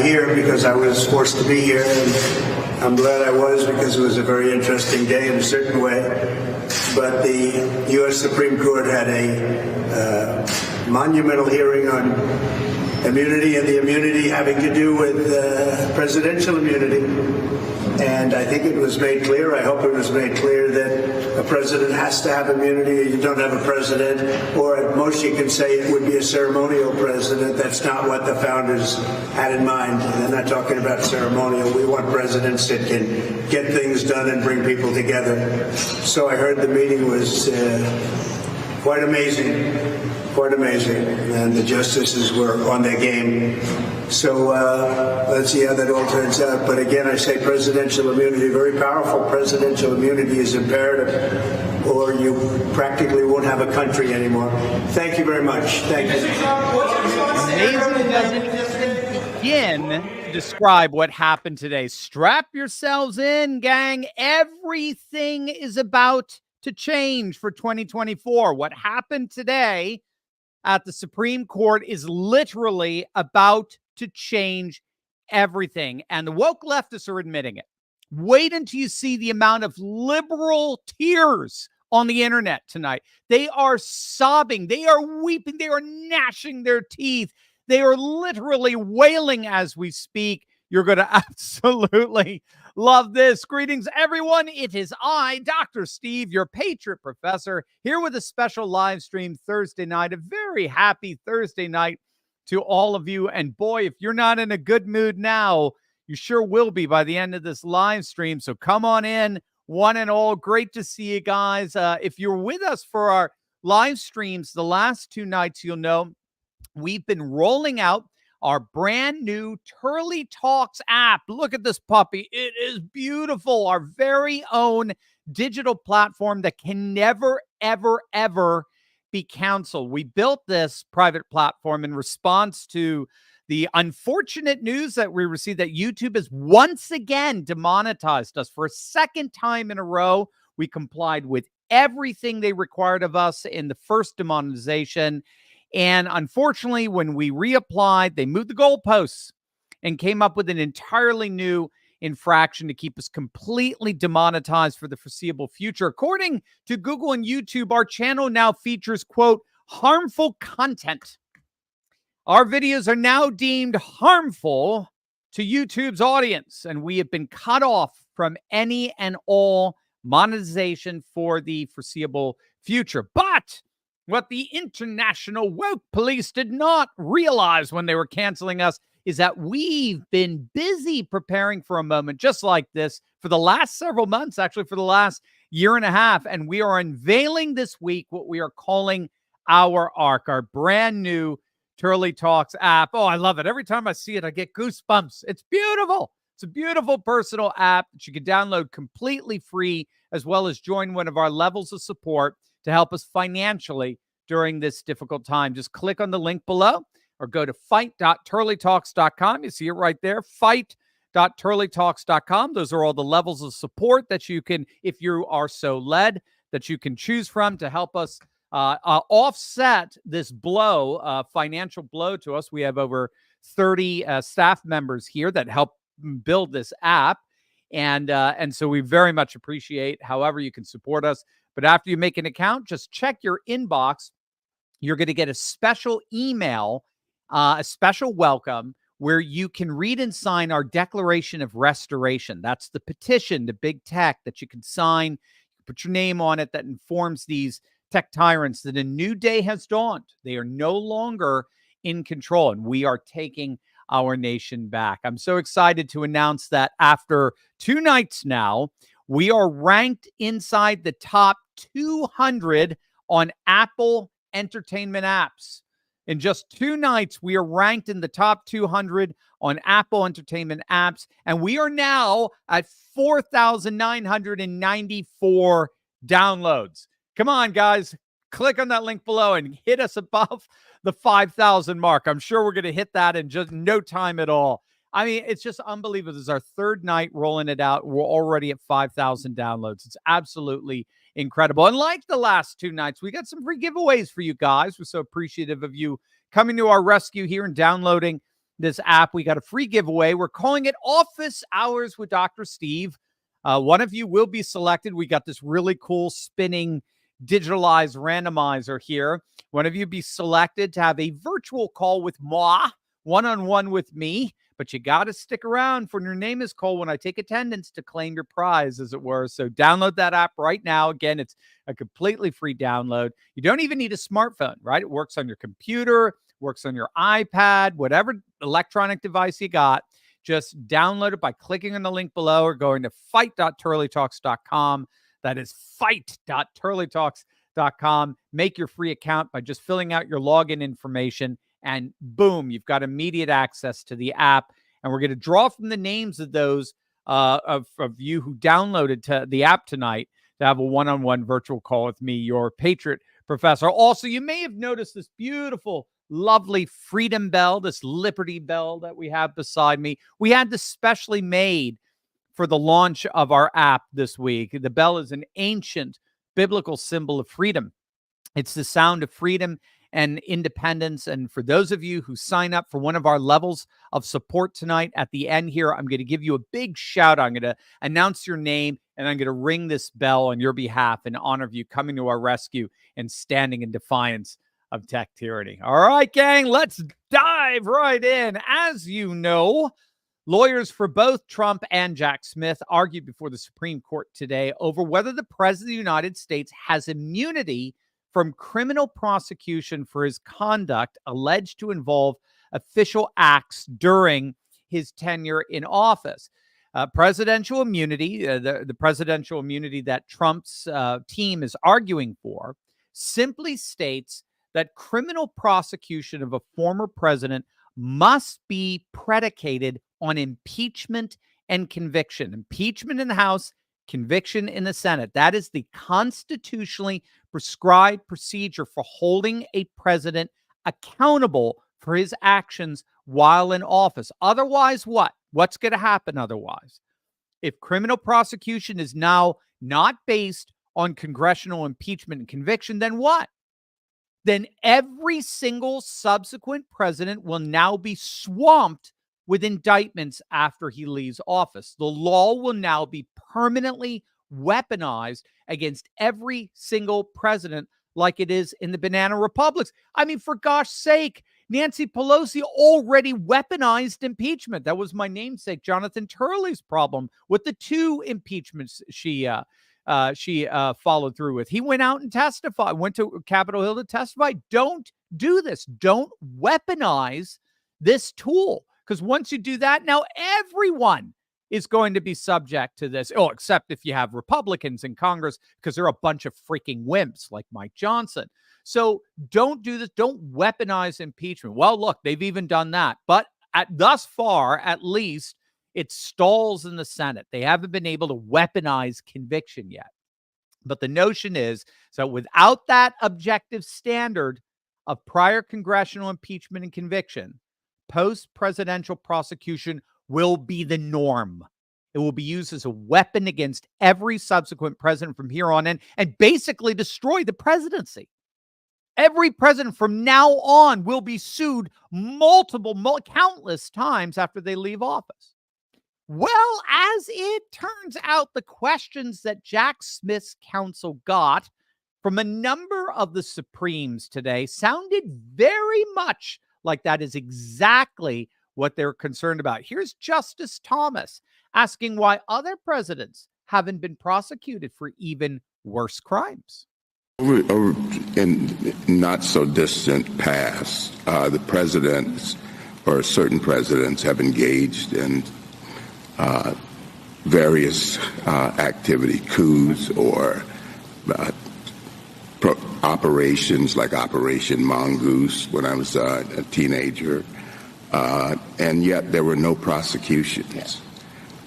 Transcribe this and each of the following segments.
here because I was forced to be here, and I'm glad I was because it was a very interesting day in a certain way. But the U.S. Supreme Court had a monumental hearing on immunity, and the immunity having to do with presidential immunity. And I think it was made clear, I hope it was made clear, that a president has to have immunity. You don't have a president, or at most you can say it would be a ceremonial president. That's not what the founders had in mind. They're not talking about ceremonial. We want presidents that can get things done and bring people together. So I heard the meeting was quite amazing, and the justices were on their game. So let's see how that all turns out. But again, I say presidential immunity, very powerful presidential immunity is imperative, or you practically won't have a country anymore. Thank you very much. Thank you. Amazing doesn't even begin to describe what happened today. Strap yourselves in, gang. Everything is about to change for 2024. What happened today at the Supreme Court is literally about to change everything. And the woke leftists are admitting it. Wait until you see the amount of liberal tears on the internet tonight. They are sobbing. They are weeping. They are gnashing their teeth. They are literally wailing as we speak. You're going to absolutely love this. Greetings, everyone. It is I, Dr. Steve, your Patriot Professor, here with a special live stream Thursday night. A very happy Thursday night to all of you. And boy, if you're not in a good mood now, you sure will be by the end of this live stream. So come on in, one and all. Great to see you guys. If you're with us for our live streams the last two nights, you'll know we've been rolling out our brand new Turley Talks app. Look at this puppy. It is beautiful. Our very own digital platform that can never, ever, ever be canceled. We built this private platform in response to the unfortunate news that we received that YouTube has once again demonetized us for a second time in a row. We complied with everything they required of us in the first demonetization. And unfortunately, when we reapplied, they moved the goalposts and came up with an entirely new infraction to keep us completely demonetized for the foreseeable future. According to Google and YouTube, our channel now features, quote, harmful content. Our videos are now deemed harmful to YouTube's audience, and we have been cut off from any and all monetization for the foreseeable future. But what the international woke police did not realize when they were canceling us is that we've been busy preparing for a moment just like this for the last several months, actually for the last year and a half. And we are unveiling this week what we are calling our ARC, our brand new Turley Talks app. Oh, I love it. Every time I see it, I get goosebumps. It's beautiful. It's a beautiful personal app that you can download completely free, as well as join one of our levels of support to help us financially during this difficult time. Just click on the link below or go to fight.turleytalks.com. You see it right there, fight.turleytalks.com. Those are all the levels of support that you can, if you are so led, that you can choose from to help us offset this blow, financial blow to us. We have over 30 staff members here that help build this app. And so we very much appreciate however you can support us. But after you make an account, just check your inbox. You're going to get a special email, a special welcome, where you can read and sign our Declaration of Restoration. That's the petition to big tech that you can sign, put your name on it, that informs these tech tyrants that a new day has dawned. They are no longer in control, and we are taking our nation back. I'm so excited to announce that after 2 nights now, we are ranked inside the top 200 on Apple entertainment apps. In just 2 nights, we are ranked in the top 200 on Apple entertainment apps, and we are now at 4,994 downloads. Come on, guys. Click on that link below and hit us above the 5,000 mark. I'm sure we're going to hit that in just no time at all. I mean, it's just unbelievable. This is our 3rd night rolling it out. We're already at 5,000 downloads. It's absolutely incredible. And like the last 2 nights, we got some free giveaways for you guys. We're so appreciative of you coming to our rescue here and downloading this app, we got a free giveaway. We're calling it Office Hours with Dr. Steve. One of you will be selected. We got this really cool spinning digitalized randomizer here. One of you be selected to have a virtual call with moi, one-on-one with me. But you got to stick around for your name is called when I take attendance to claim your prize, as it were. So download that app right now. Again, it's a completely free download. You don't even need a smartphone, right? It works on your computer, works on your iPad, whatever electronic device you got. Just download it by clicking on the link below or going to fight.turleytalks.com. That is fight.turleytalks.com. Make your free account by just filling out your login information. And boom, you've got immediate access to the app. And we're going to draw from the names of those of you who downloaded the app tonight to have a one-on-one virtual call with me, your Patriot Professor. Also, you may have noticed this beautiful, lovely Freedom Bell, this Liberty Bell that we have beside me. We had this specially made for the launch of our app this week. The bell is an ancient biblical symbol of freedom. It's the sound of freedom and independence. And for those of you who sign up for one of our levels of support tonight, at the end here, I'm going to give you a big shout out. I'm going to announce your name, and I'm going to ring this bell on your behalf in honor of you coming to our rescue and standing in defiance of tech tyranny. All right, gang, let's dive right in. As you know, lawyers for both Trump and Jack Smith argued before the Supreme Court today over whether the President of the United States has immunity from criminal prosecution for his conduct alleged to involve official acts during his tenure in office. Presidential immunity, the presidential immunity that Trump's team is arguing for, simply states that criminal prosecution of a former president must be predicated on impeachment and conviction. Impeachment in the House, conviction in the Senate. That is the constitutionally prescribed procedure for holding a president accountable for his actions while in office. Otherwise, what? What's going to happen otherwise? If criminal prosecution is now not based on congressional impeachment and conviction, then what? Then every single subsequent president will now be swamped with indictments after he leaves office. The law will now be permanently weaponized against every single president like it is in the banana republics. I mean, for gosh sake, Nancy Pelosi already weaponized impeachment. That was my namesake, Jonathan Turley's problem with the two impeachments she followed through with. He went out and testified, went to Capitol Hill to testify. Don't do this. Don't weaponize this tool. Because once you do that, now everyone is going to be subject to this. Oh, except if you have Republicans in Congress, because they're a bunch of freaking wimps like Mike Johnson. So don't do this. Don't weaponize impeachment. Well, look, they've even done that. But thus far, at least, it stalls in the Senate. They haven't been able to weaponize conviction yet. But the notion is that without that objective standard of prior congressional impeachment and conviction, post-presidential prosecution will be the norm. It will be used as a weapon against every subsequent president from here on in and basically destroy the presidency. Every president from now on will be sued countless times after they leave office. Well, as it turns out, the questions that Jack Smith's counsel got from a number of the Supremes today sounded very much like that is exactly what they're concerned about. Here's Justice Thomas asking why other presidents haven't been prosecuted for even worse crimes. In not so distant past, the presidents or certain presidents have engaged in various activity, coups or operations like Operation Mongoose when I was a teenager, and yet there were no prosecutions.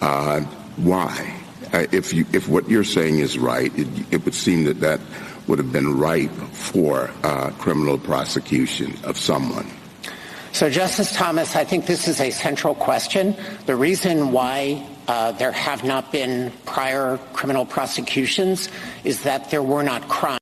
Why? If what you're saying is right, it would seem that would have been ripe for criminal prosecution of someone. So, Justice Thomas, I think this is a central question. The reason why there have not been prior criminal prosecutions is that there were not crimes.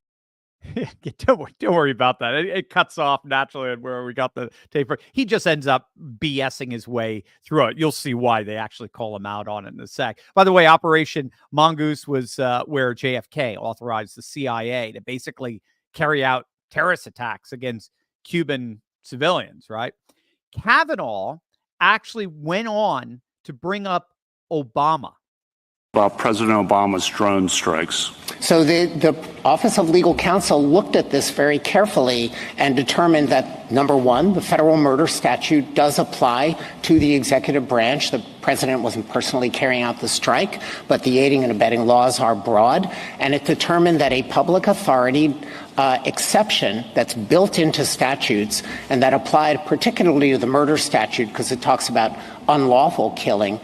Don't worry about that. It cuts off naturally where we got the tape. He just ends up BSing his way through it. You'll see why they actually call him out on it in a sec. By the way, Operation Mongoose was where JFK authorized the CIA to basically carry out terrorist attacks against Cuban civilians, right? Kavanaugh actually went on to bring up Obama. About President Obama's drone strikes. So the Office of Legal Counsel looked at this very carefully and determined that, number one, the federal murder statute does apply to the executive branch. The president wasn't personally carrying out the strike, but the aiding and abetting laws are broad. And it determined that a public authority exception that's built into statutes and that applied particularly to the murder statute because it talks about unlawful killing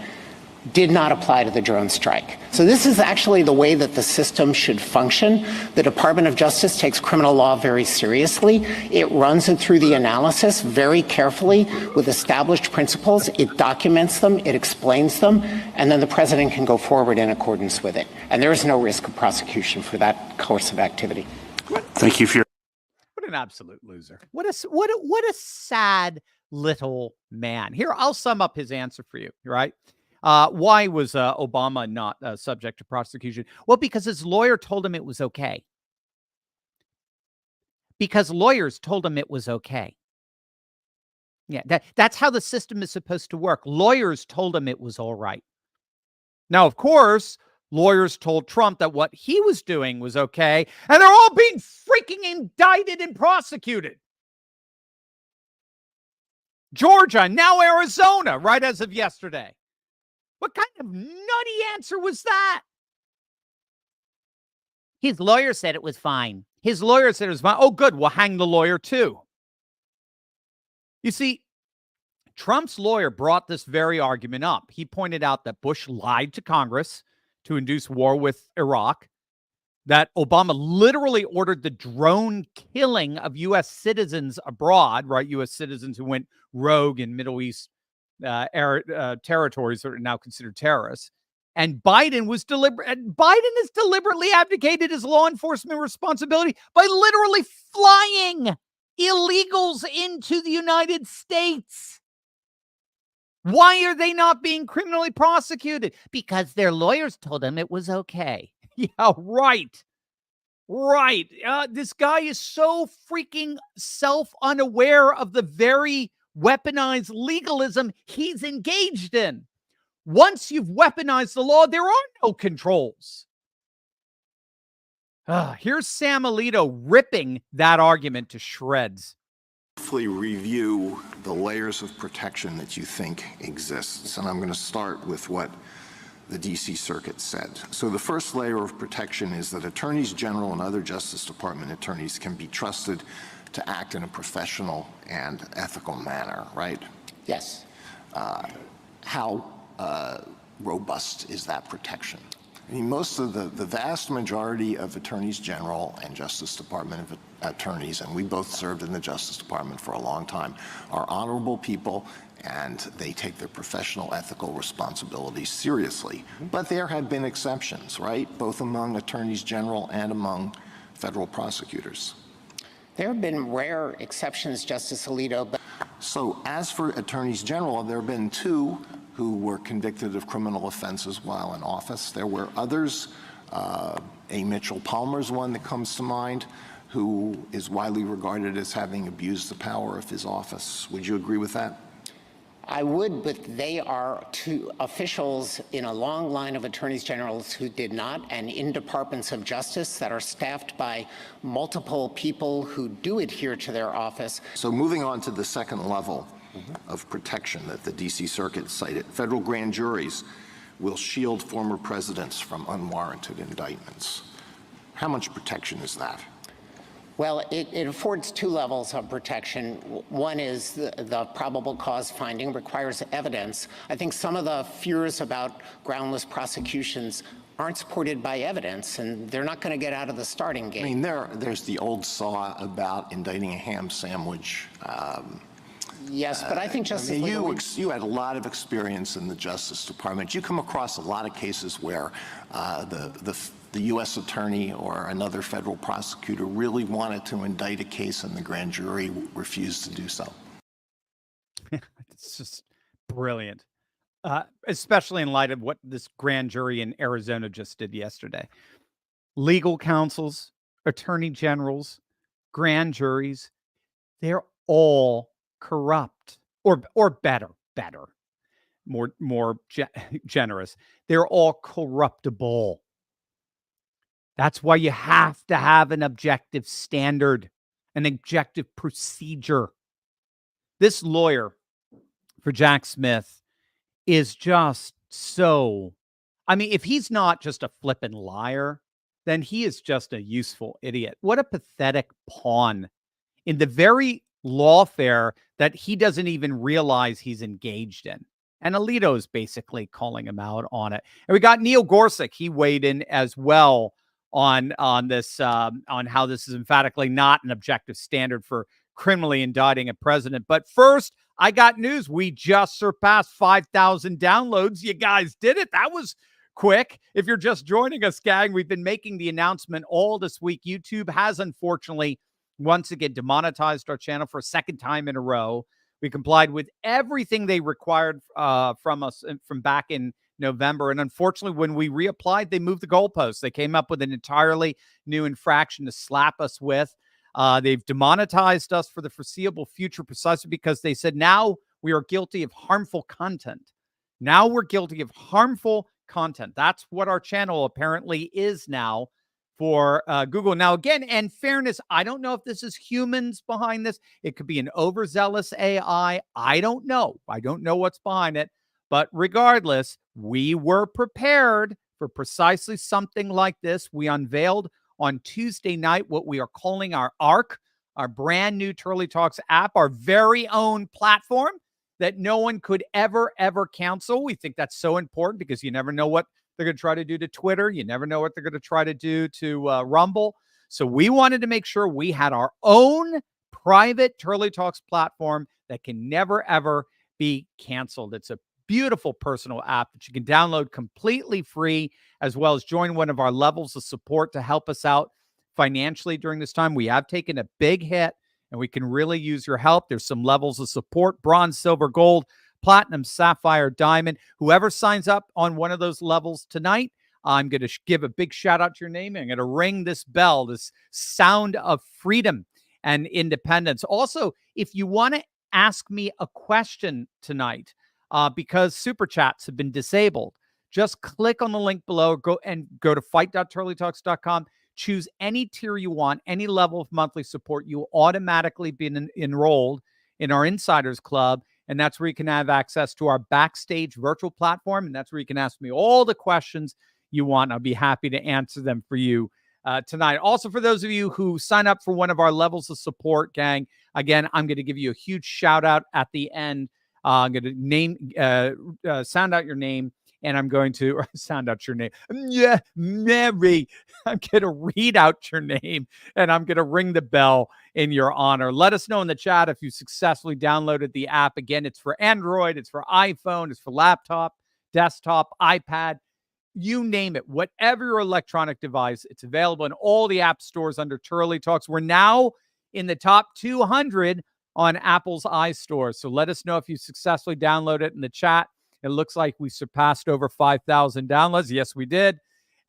did not apply to the drone strike. So this is actually the way that the system should function. The Department of Justice takes criminal law very seriously. It runs it through the analysis very carefully with established principles. It documents them, it explains them, and then the president can go forward in accordance with it. And there is no risk of prosecution for that course of activity. Thank you for your... What an absolute loser. What a sad little man. Here, I'll sum up his answer for you, right? Why was Obama not subject to prosecution? Well, because his lawyer told him it was okay. Because lawyers told him it was okay. Yeah, that's how the system is supposed to work. Lawyers told him it was all right. Now, of course, lawyers told Trump that what he was doing was okay, and they're all being freaking indicted and prosecuted. Georgia, now Arizona, right as of yesterday. What kind of nutty answer was that? His lawyer said it was fine. His lawyer said it was fine. Oh, good. We'll hang the lawyer too. You see, Trump's lawyer brought this very argument up. He pointed out that Bush lied to Congress to induce war with Iraq, that Obama literally ordered the drone killing of U.S. citizens abroad, right? U.S. citizens who went rogue in Middle East territories that are now considered terrorists. And Biden has deliberately abdicated his law enforcement responsibility by literally flying illegals into the United States. Why are they not being criminally prosecuted? Because their lawyers told them it was okay. Yeah, right. Right. This guy is so freaking self-unaware of the very weaponized legalism he's engaged in. Once you've weaponized the law, there are no controls. Here's Sam Alito ripping that argument to shreds. Review the layers of protection that you think exists. And I'm going to start with what the D.C. Circuit said. So the first layer of protection is that attorneys general and other Justice Department attorneys can be trusted to act in a professional and ethical manner, right? Yes. How robust is that protection? I mean, most of the vast majority of attorneys general and Justice Department attorneys, and we both served in the Justice Department for a long time, are honorable people, and they take their professional ethical responsibilities seriously. But there have been exceptions, right? Both among attorneys general and among federal prosecutors. There have been rare exceptions, Justice Alito. But so as for attorneys general, there have been two who were convicted of criminal offenses while in office. There were others. A. Mitchell Palmer's one that comes to mind, who is widely regarded as having abused the power of his office. Would you agree with that? I would, but they are two officials in a long line of attorneys generals who did not, and in departments of justice that are staffed by multiple people who do adhere to their office. So moving on to the second level of protection that the D.C. Circuit cited, federal grand juries will shield former presidents from unwarranted indictments. How much protection is that? Well, it affords two levels of protection. One is the probable cause finding requires evidence. I think some of the fears about groundless prosecutions aren't supported by evidence, and they're not going to get out of the starting gate. I mean, there's the old saw about indicting a ham sandwich. Yes, but I think Justice Alito, you had a lot of experience in the Justice Department. You come across a lot of cases where the the U.S. attorney or another federal prosecutor really wanted to indict a case and the grand jury refused to do so. It's just brilliant, especially in light of what this grand jury in Arizona just did yesterday. Legal counsels, attorney generals, grand juries, they're all corrupt, or better, more generous. They're all corruptible. That's why you have to have an objective standard, an objective procedure. This lawyer for Jack Smith is just so, I mean, if he's not just a flippin' liar, then he is just a useful idiot. What a pathetic pawn in the very lawfare that he doesn't even realize he's engaged in. And Alito is basically calling him out on it. And we got Neil Gorsuch. He weighed in as well on this, on how this is emphatically not an objective standard for criminally indicting a president. But first, I got news. We just surpassed 5,000 downloads. You guys did it. That was quick. If you're just joining us, gang, we've been making the announcement all this week. YouTube has unfortunately once again demonetized our channel for a second time in a row. We complied with everything they required from us from back in November. And unfortunately, when we reapplied, they moved the goalposts. They came up with an entirely new infraction to slap us with. They've demonetized us for the foreseeable future precisely because they said now we are guilty of harmful content. Now we're guilty of harmful content. That's what our channel apparently is now for Google. Now, again, in fairness, I don't know if this is humans behind this. It could be an overzealous AI. I don't know. I don't know what's behind it. But regardless, we were prepared for precisely something like this. We unveiled on Tuesday night what we are calling our ARC, our brand new Turley Talks app, our very own platform that no one could ever cancel. We think that's so important because you never know what they're going to try to do to Twitter. You never know what they're going to try to do to Rumble. So we wanted to make sure we had our own private Turley Talks platform that can never, ever be canceled. It's a beautiful personal app that you can download completely free, as well as join one of our levels of support to help us out financially during this time. We have taken a big hit and we can really use your help. There's some levels of support: bronze, silver, gold, platinum, sapphire, diamond. Whoever signs up on one of those levels tonight, I'm going to give a big shout out to your name. I'm going to ring this bell, this sound of freedom and independence. Also, if you want to ask me a question tonight, because super chats have been disabled, just click on the link below, go to fight.turleytalks.com. Choose any tier you want, any level of monthly support. You'll automatically be enrolled in our Insiders Club. And that's where you can have access to our backstage virtual platform. And that's where you can ask me all the questions you want. I'll be happy to answer them for you tonight. Also, for those of you who sign up for one of our levels of support, gang, again, I'm going to give you a huge shout out at the end. I'm going to sound out your name, and I'm going to sound out your name. Yeah, Mary. I'm going to read out your name, and I'm going to ring the bell in your honor. Let us know in the chat if you successfully downloaded the app. Again, it's for Android, it's for iPhone, it's for laptop, desktop, iPad, you name it. Whatever your electronic device, it's available in all the app stores under Turley Talks. We're now in the top 200 on Apple's iStore. So let us know if you successfully download it in the chat. It looks like we surpassed over 5,000 downloads. Yes, we did.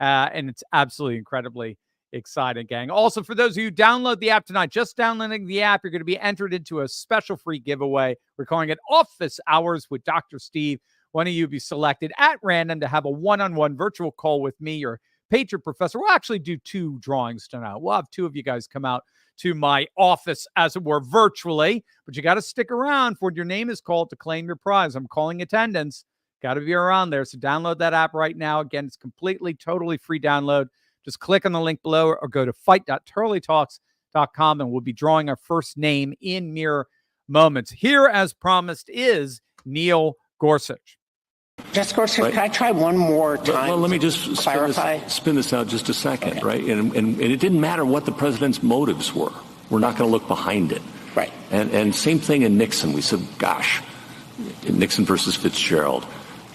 And it's absolutely incredibly exciting, gang. Also, for those of you who download the app tonight, just downloading the app, you're going to be entered into a special free giveaway. We're calling it Office Hours with Dr. Steve. One of you will be selected at random to have a one-on-one virtual call with me, your patron professor. We'll actually do 2 drawings tonight. We'll have 2 of you guys come out to my office, as it were, virtually. But you got to stick around for when your name is called to claim your prize. I'm calling attendance. Got to be around there. So download that app right now. Again, it's completely, totally free download. Just click on the link below or go to fight.turleytalks.com and we'll be drawing our first name in mere moments. Here, as promised, is Neil Gorsuch. Just Gorsuch, right. Can I try one more time? Well, let me just spin this out just a second, okay. Right? And it didn't matter what the president's motives were. We're not going to look behind it. Right. And same thing in Nixon. We said, gosh, Nixon versus Fitzgerald.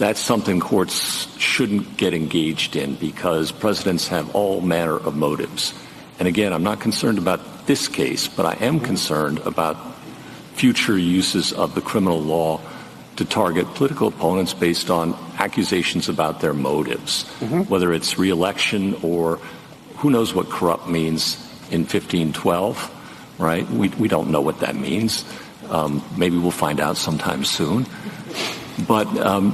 that's something courts shouldn't get engaged in because presidents have all manner of motives. And again, I'm not concerned about this case, but I am concerned about future uses of the criminal law to target political opponents based on accusations about their motives, whether it's re-election or who knows what corrupt means in 1512, right? We don't know what that means. Maybe we'll find out sometime soon. But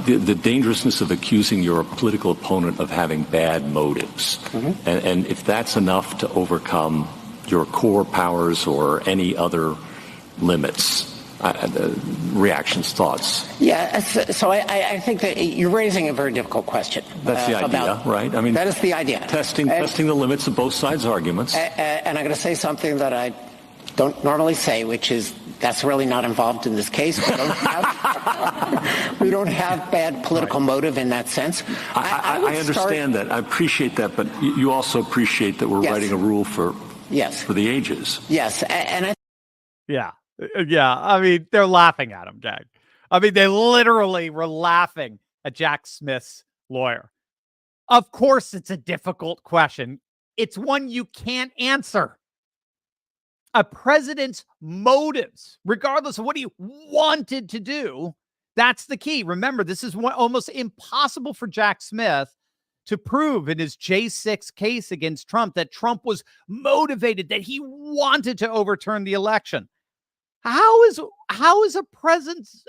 the dangerousness of accusing your political opponent of having bad motives, and if that's enough to overcome your core powers or any other limits, reactions, thoughts. Yeah, so I think that you're raising a very difficult question. That's the idea, right? I mean, that is the idea. Testing the limits of both sides' arguments. And I'm going to say something that I don't normally say, which is that's really not involved in this case. We don't have bad political motive in that sense. I understand that. I appreciate that, but you also appreciate that we're writing a rule for the ages. Yes, and Yeah. I mean, they're laughing at him, gang. I mean, they literally were laughing at Jack Smith's lawyer. Of course, it's a difficult question. It's one you can't answer. A president's motives, regardless of what he wanted to do, that's the key. Remember, this is almost impossible for Jack Smith to prove in his J6 case against Trump that Trump was motivated, that he wanted to overturn the election. How is a president's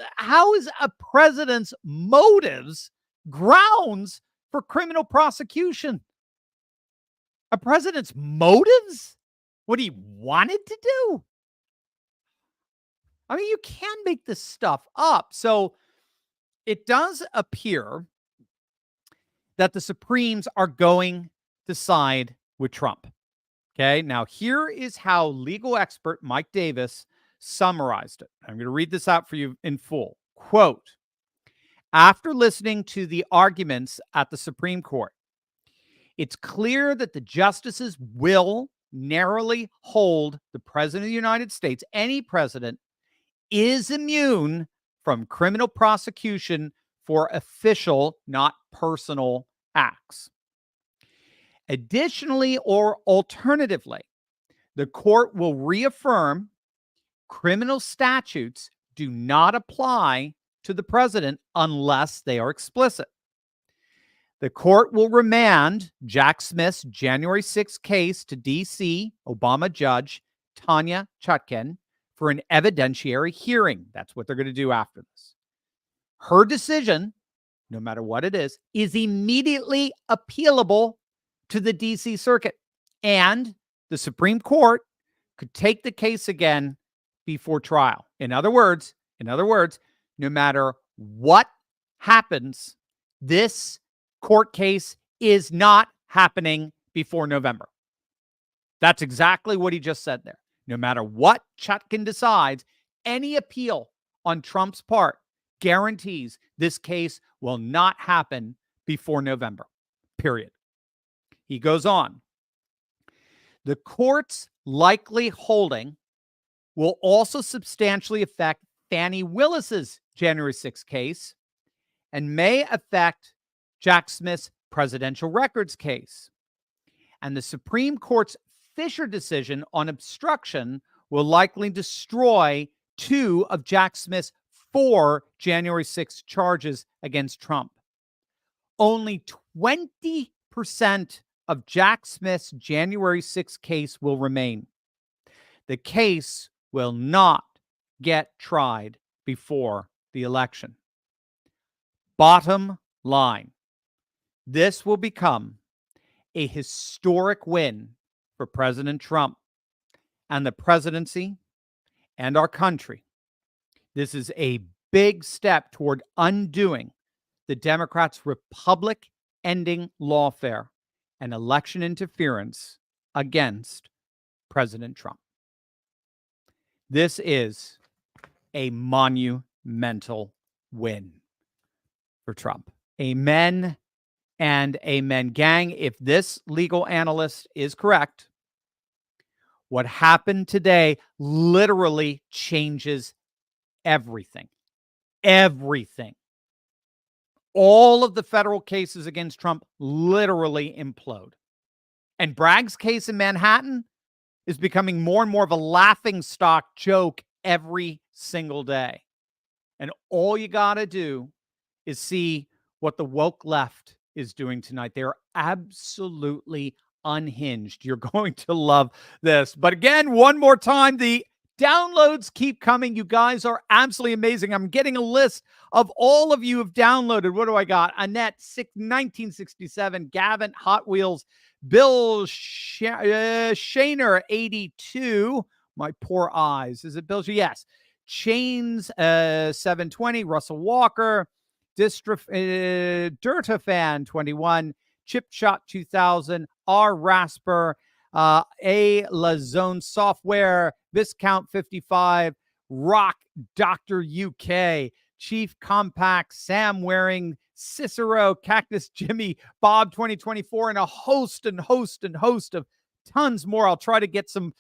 motives grounds for criminal prosecution? A president's motives? What he wanted to do? I mean, you can make this stuff up. So it does appear that the Supremes are going to side with Trump. Okay, now here is how legal expert Mike Davis summarized it. I'm going to read this out for you in full. Quote, after listening to the arguments at the Supreme Court, it's clear that the justices will narrowly hold the President of the United States, any president, is immune from criminal prosecution for official, not personal acts. Additionally, or alternatively, the court will reaffirm criminal statutes do not apply to the president unless they are explicit. The court will remand Jack Smith's January 6th case to D.C. Obama Judge Tanya Chutkan for an evidentiary hearing. That's what they're going to do after this. Her decision, no matter what it is immediately appealable to the D.C. Circuit. And the Supreme Court could take the case again before trial. In other words, no matter what happens, this court case is not happening before November. That's exactly what he just said there. No matter what Chutkan decides, any appeal on Trump's part guarantees this case will not happen before November, period. He goes on. The court's likely holding will also substantially affect Fani Willis's January 6th case and may affect Jack Smith's presidential records case. And the Supreme Court's Fisher decision on obstruction will likely destroy 2 of Jack Smith's 4 January 6th charges against Trump. Only 20% of Jack Smith's January 6th case will remain. The case will not get tried before the election. Bottom line, this will become a historic win for President Trump and the presidency and our country. This is a big step toward undoing the Democrats' Republic-ending lawfare and election interference against President Trump. This is a monumental win for Trump. Amen and amen. Gang, if this legal analyst is correct, what happened today literally changes everything. Everything. all of the federal cases against Trump literally implode. And Bragg's case in Manhattan is becoming more and more of a laughingstock joke every single day. And all you got to do is see what the woke left is doing tonight. They're absolutely unhinged. You're going to love this. But again, one more time, the downloads keep coming. You guys are absolutely amazing. I'm getting a list of all of you have downloaded. What do I got? Annette, 1967, Gavin, Hot Wheels, Bill Shaner, 82. My poor eyes. Is it Bill? Yes. Chains, 720, Russell Walker, Dirtafan, 21, Chip Shot, 2000, R. Rasper, A. Lazone Software, Viscount, 55, Rock, Dr. UK, Chief Compact, Sam Waring, Cicero, Cactus Jimmy, Bob 2024, and a host of tons more. I'll try to give some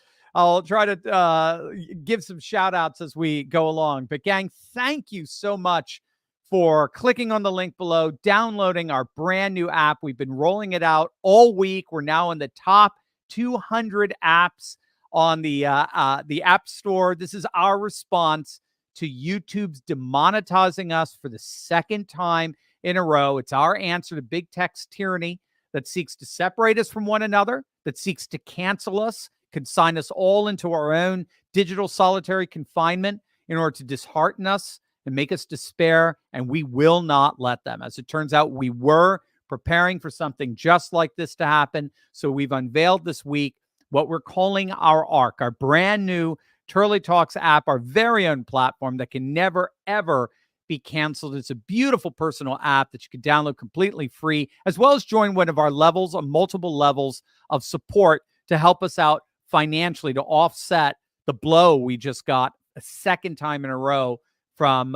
shout outs as we go along. But gang, thank you so much for clicking on the link below, downloading our brand new app. We've been rolling it out all week. We're now in the top 200 apps on the App Store. This is our response to YouTube's demonetizing us for the second time in a row. It's our answer to big tech's tyranny that seeks to separate us from one another, that seeks to cancel us, consign us all into our own digital solitary confinement in order to dishearten us and make us despair, and we will not let them. As it turns out, we were preparing for something just like this to happen, so we've unveiled this week what we're calling our ARC, our brand new Turley Talks app, our very own platform that can never, ever be canceled. It's a beautiful personal app that you can download completely free, as well as join one of our levels, of multiple levels of support to help us out financially to offset the blow we just got a second time in a row from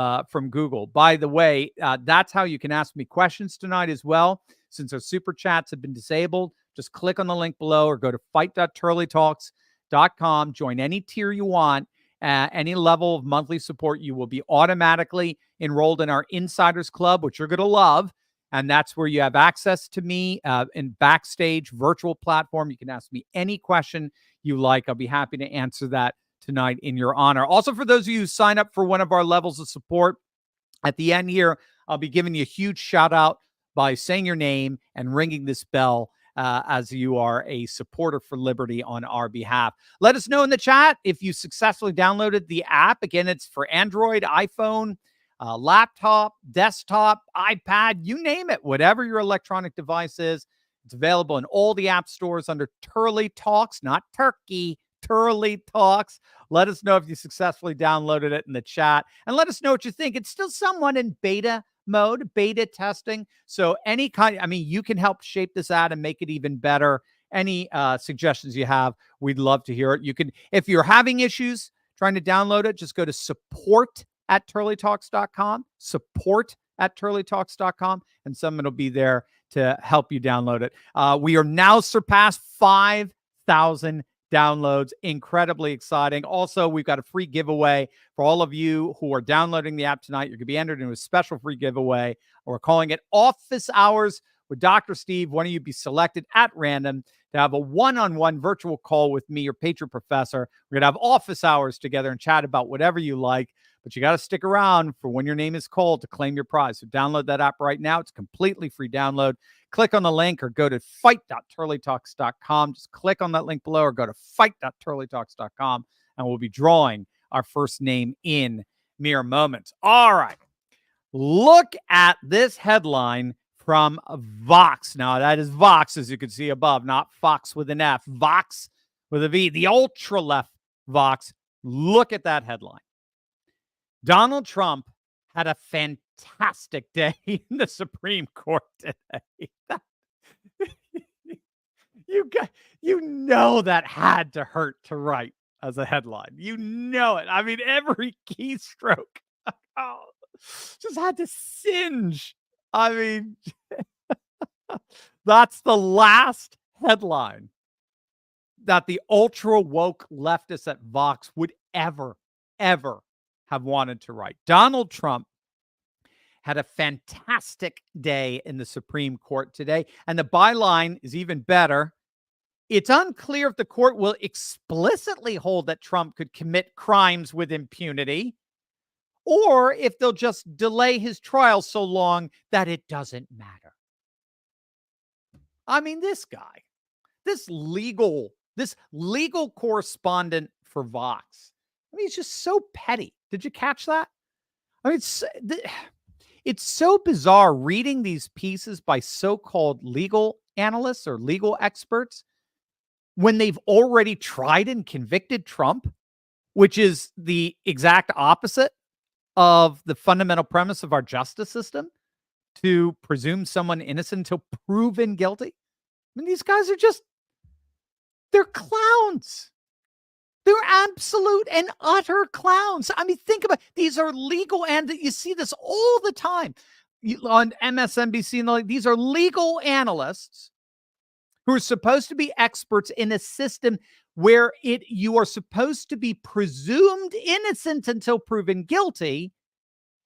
Google. By the way, that's how you can ask me questions tonight as well. Since our super chats have been disabled, just click on the link below or go to fight.turleytalks.com. Join any tier you want. Any level of monthly support, you will be automatically enrolled in our Insiders Club, which you're going to love. And that's where you have access to me in backstage virtual platform. You can ask me any question you like. I'll be happy to answer that tonight in your honor. Also, for those of you who sign up for one of our levels of support, at the end here, I'll be giving you a huge shout out by saying your name and ringing this bell as you are a supporter for liberty on our behalf. Let us know in the chat if you successfully downloaded the app. Again, it's for Android, iPhone, laptop, desktop, iPad, you name it, whatever your electronic device is. It's available in all the app stores under Turley Talks, not Turkey, Turley Talks. Let us know if you successfully downloaded it in the chat, and let us know what you think. It's still somewhat in beta mode, beta testing. So you can help shape this ad and make it even better. Any suggestions you have, we'd love to hear it. You can, if you're having issues trying to download it, just go to support@turleytalks.com, support@turleytalks.com, and someone will be there to help you download it. We are now surpassed 5,000 downloads. Incredibly exciting. Also, we've got a free giveaway for all of you who are downloading the app tonight. You're going to be entered into a special free giveaway. We're calling it Office Hours with Dr. Steve. One of you be selected at random to have a one-on-one virtual call with me, your patron professor. We're going to have office hours together and chat about whatever you like, but you got to stick around for when your name is called to claim your prize. So download that app right now. It's a completely free download. Click on the link or go to fight.turleytalks.com. Just click on that link below or go to fight.turleytalks.com, and we'll be drawing our first name in mere moments. All right. Look at this headline from Vox. Now, that is Vox, as you can see above, not Fox with an F. Vox with a V, the ultra-left Vox. Look at that headline. Donald Trump had a fantastic day in the Supreme Court today. You know that had to hurt to write as a headline. You know it. I mean, every keystroke just had to singe. I mean, that's the last headline that the ultra woke leftists at Vox would ever have wanted to write. Donald Trump had a fantastic day in the Supreme Court today. And the byline is even better. It's unclear if the court will explicitly hold that Trump could commit crimes with impunity, or if they'll just delay his trial so long that it doesn't matter. I mean, this guy, this legal correspondent for Vox, I mean, he's just so petty. Did you catch that? I mean, it's so bizarre reading these pieces by so-called legal analysts or legal experts when they've already tried and convicted Trump, which is the exact opposite of the fundamental premise of our justice system, to presume someone innocent until proven guilty. I mean, these guys are they're clowns. They're absolute and utter clowns. I mean, think about it. These are legal, and you see this all the time on MSNBC and the like. These are legal analysts who are supposed to be experts in a system where you are supposed to be presumed innocent until proven guilty,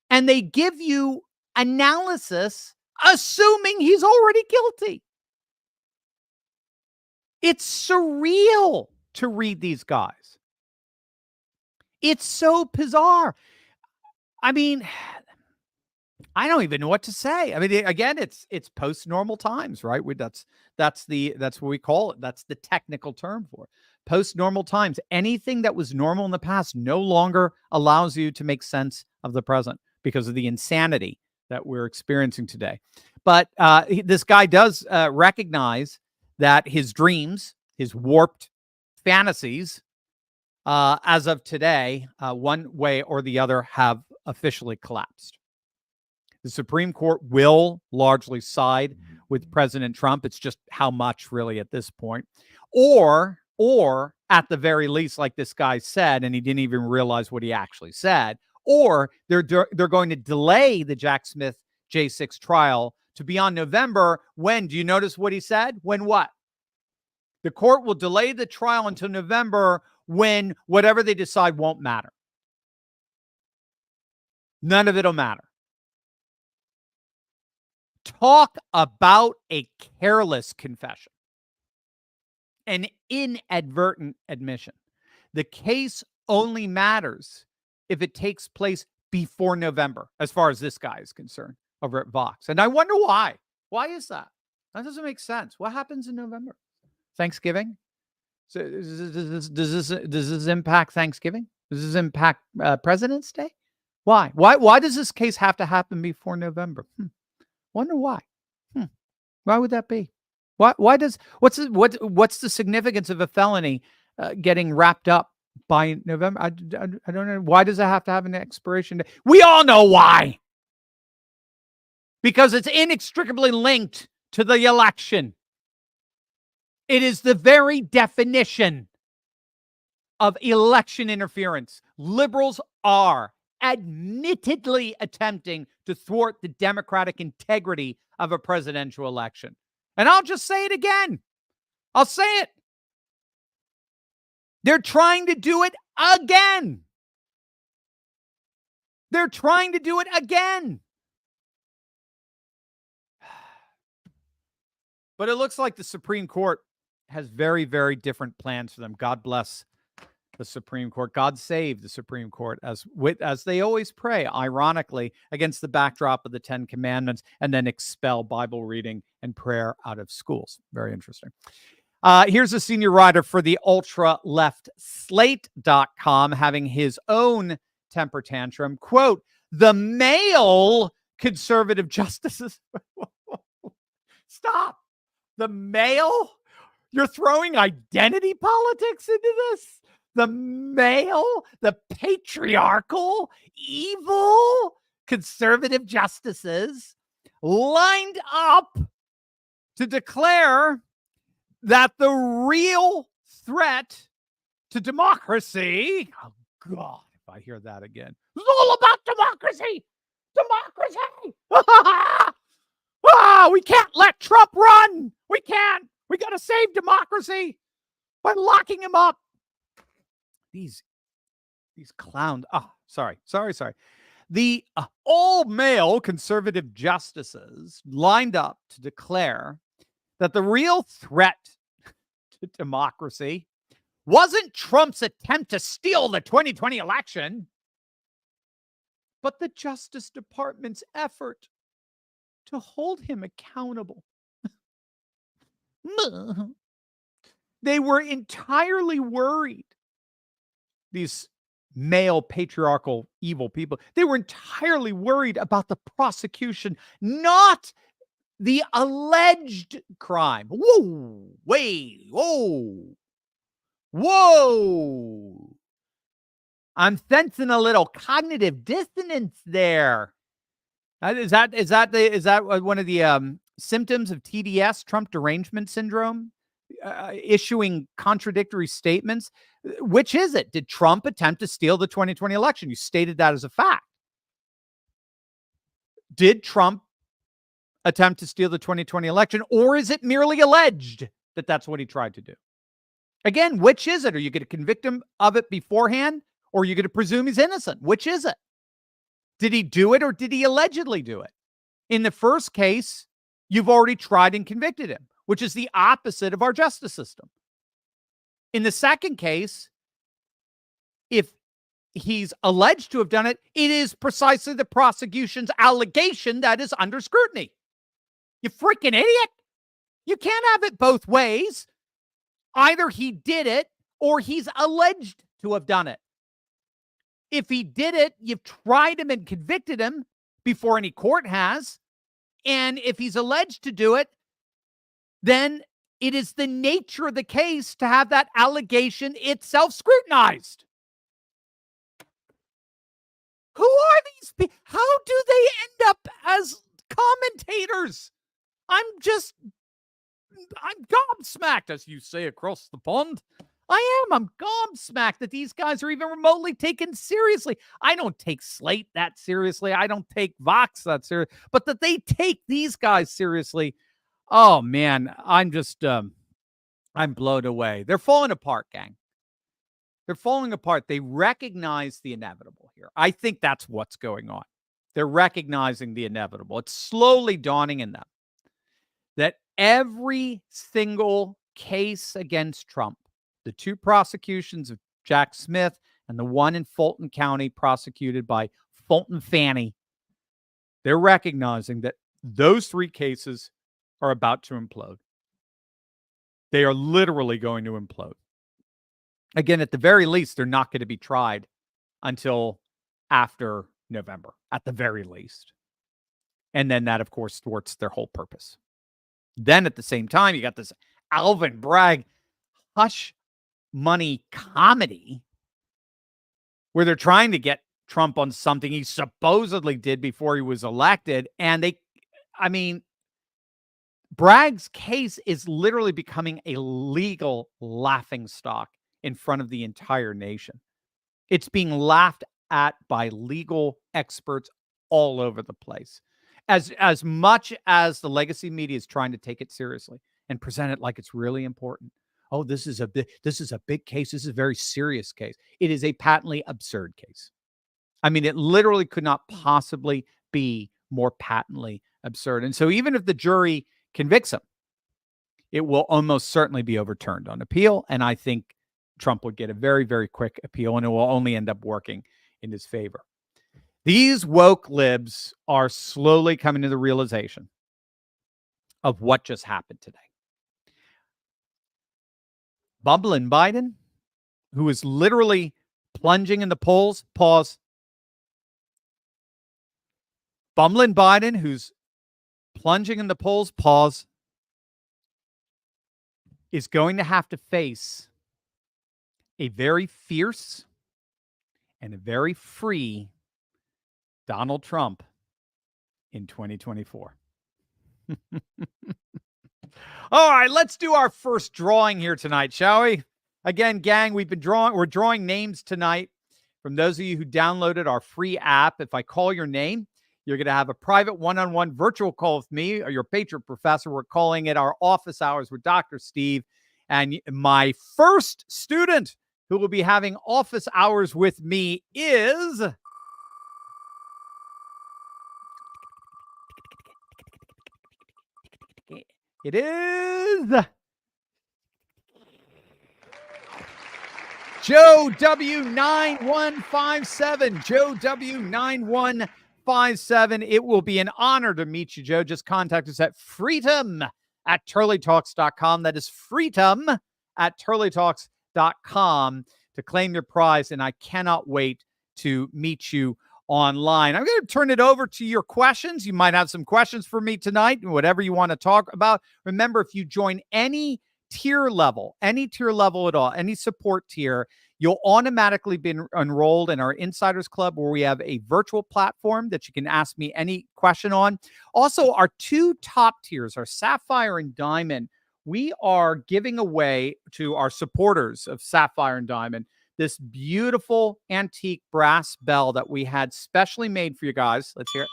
and they give you analysis assuming he's already guilty. It's surreal to read these guys. It's so bizarre. I mean, I don't even know what to say. I mean, again, it's post-normal times, right? That's what we call it. That's the technical term for it. Post-normal times. Anything that was normal in the past no longer allows you to make sense of the present because of the insanity that we're experiencing today. But this guy does recognize that his dreams, his warped fantasies, as of today, one way or the other, have officially collapsed. The Supreme Court will largely side with President Trump. It's just how much really at this point. Or at the very least, like this guy said, and he didn't even realize what he actually said, or they're going to delay the Jack Smith J6 trial to be on November. When? Do you notice what he said? When what? The court will delay the trial until November, when whatever they decide won't matter. None of it'll matter. Talk about a careless confession. An inadvertent admission. The case only matters if it takes place before November, as far as this guy is concerned, over at Vox. And I wonder why. Why is that? That doesn't make sense. What happens in November? Thanksgiving? So does this impact Thanksgiving? Does this impact President's Day? Why? Why does this case have to happen before November? Wonder why. Why would that be? What's the significance of a felony getting wrapped up by November? I don't know. Why does it have to have an expiration date? We all know why. Because it's inextricably linked to the election. It is the very definition of election interference. Liberals are admittedly attempting to thwart the democratic integrity of a presidential election. And I'll just say it again. I'll say it. They're trying to do it again. They're trying to do it again. But it looks like the Supreme Court has very, very different plans for them. God bless the Supreme Court. God save the Supreme Court, as they always pray, ironically, against the backdrop of the 10 Commandments, and then expel Bible reading and prayer out of schools. Very interesting. Here's a senior writer for the ultra-left Slate.com having his own temper tantrum. Quote, the male conservative justices. Stop. The male? You're throwing identity politics into this? The male, the patriarchal, evil conservative justices lined up to declare that the real threat to democracy, oh God, if I hear that again, it's all about democracy. Democracy. We can't let Trump run. We can't. We got to save democracy by locking him up. These clowns. Oh, sorry. The all-male conservative justices lined up to declare that the real threat to democracy wasn't Trump's attempt to steal the 2020 election, but the Justice Department's effort to hold him accountable. They were entirely worried, these male patriarchal evil people, they were entirely worried about the prosecution, not the alleged crime. Whoa, wait, whoa, whoa. I'm sensing a little cognitive dissonance there. Is that one of the symptoms of TDS, Trump derangement syndrome? Issuing contradictory statements. Which is it? Did Trump attempt to steal the 2020 election? You stated that as a fact. Did Trump attempt to steal the 2020 election, or is it merely alleged that that's what he tried to do? Again, which is it? Are you going to convict him of it beforehand, or are you going to presume he's innocent? Which is it? Did he do it, or did he allegedly do it? In the first case, you've already tried and convicted him, which is the opposite of our justice system. In the second case, if he's alleged to have done it, it is precisely the prosecution's allegation that is under scrutiny. You freaking idiot. You can't have it both ways. Either he did it or he's alleged to have done it. If he did it, you've tried him and convicted him before any court has. And if he's alleged to do it, then it is the nature of the case to have that allegation itself scrutinized. Who are these people? How do they end up as commentators? I'm gobsmacked, as you say across the pond. I'm gobsmacked that these guys are even remotely taken seriously. I don't take Slate that seriously. I don't take Vox that seriously. But that they take these guys seriously, oh, man, I'm blown away. They're falling apart, gang. They're falling apart. They recognize the inevitable here. I think that's what's going on. They're recognizing the inevitable. It's slowly dawning in them that every single case against Trump, the two prosecutions of Jack Smith and the one in Fulton County prosecuted by Fulton Fanny, they're recognizing that those three cases are about to implode. They are literally going to implode. Again, at the very least, they're not going to be tried until after November, at the very least. And then that, of course, thwarts their whole purpose. Then at the same time, you got this Alvin Bragg hush money comedy where they're trying to get Trump on something he supposedly did before he was elected. And Bragg's case is literally becoming a legal laughingstock in front of the entire nation. It's being laughed at by legal experts all over the place. As much as the legacy media is trying to take it seriously and present it like it's really important. Oh, this is a big case. This is a very serious case. It is a patently absurd case. I mean, it literally could not possibly be more patently absurd. And so even if the jury convicts him, it will almost certainly be overturned on appeal. And I think Trump would get a very, very quick appeal, and it will only end up working in his favor. These woke libs are slowly coming to the realization of what just happened today. Bumbling Biden, who is literally plunging in the polls, pause. Bumbling Biden, who's plunging in the polls, pause, is going to have to face a very fierce and a very free Donald Trump in 2024. All right, let's do our first drawing here tonight, shall we? Again, gang, we're drawing names tonight from those of you who downloaded our free app. If I call your name, you're going to have a private one-on-one virtual call with me or your Patriot Professor. We're calling it our office hours with Dr. Steve. And my first student who will be having office hours with me is It is Joe W9157. Joe W9157. It will be an honor to meet you, Joe. Just contact us at freedom@turleytalks.com. That is freedom@turleytalks.com to claim your prize. And I cannot wait to meet you online. I'm going to turn it over to your questions. You might have some questions for me tonight, whatever you want to talk about. Remember, if you join any tier level at all, any support tier, you'll automatically be enrolled in our Insiders Club, where we have a virtual platform that you can ask me any question on. Also, our two top tiers, our Sapphire and Diamond, we are giving away to our supporters of Sapphire and Diamond this beautiful antique brass bell that we had specially made for you guys. Let's hear it.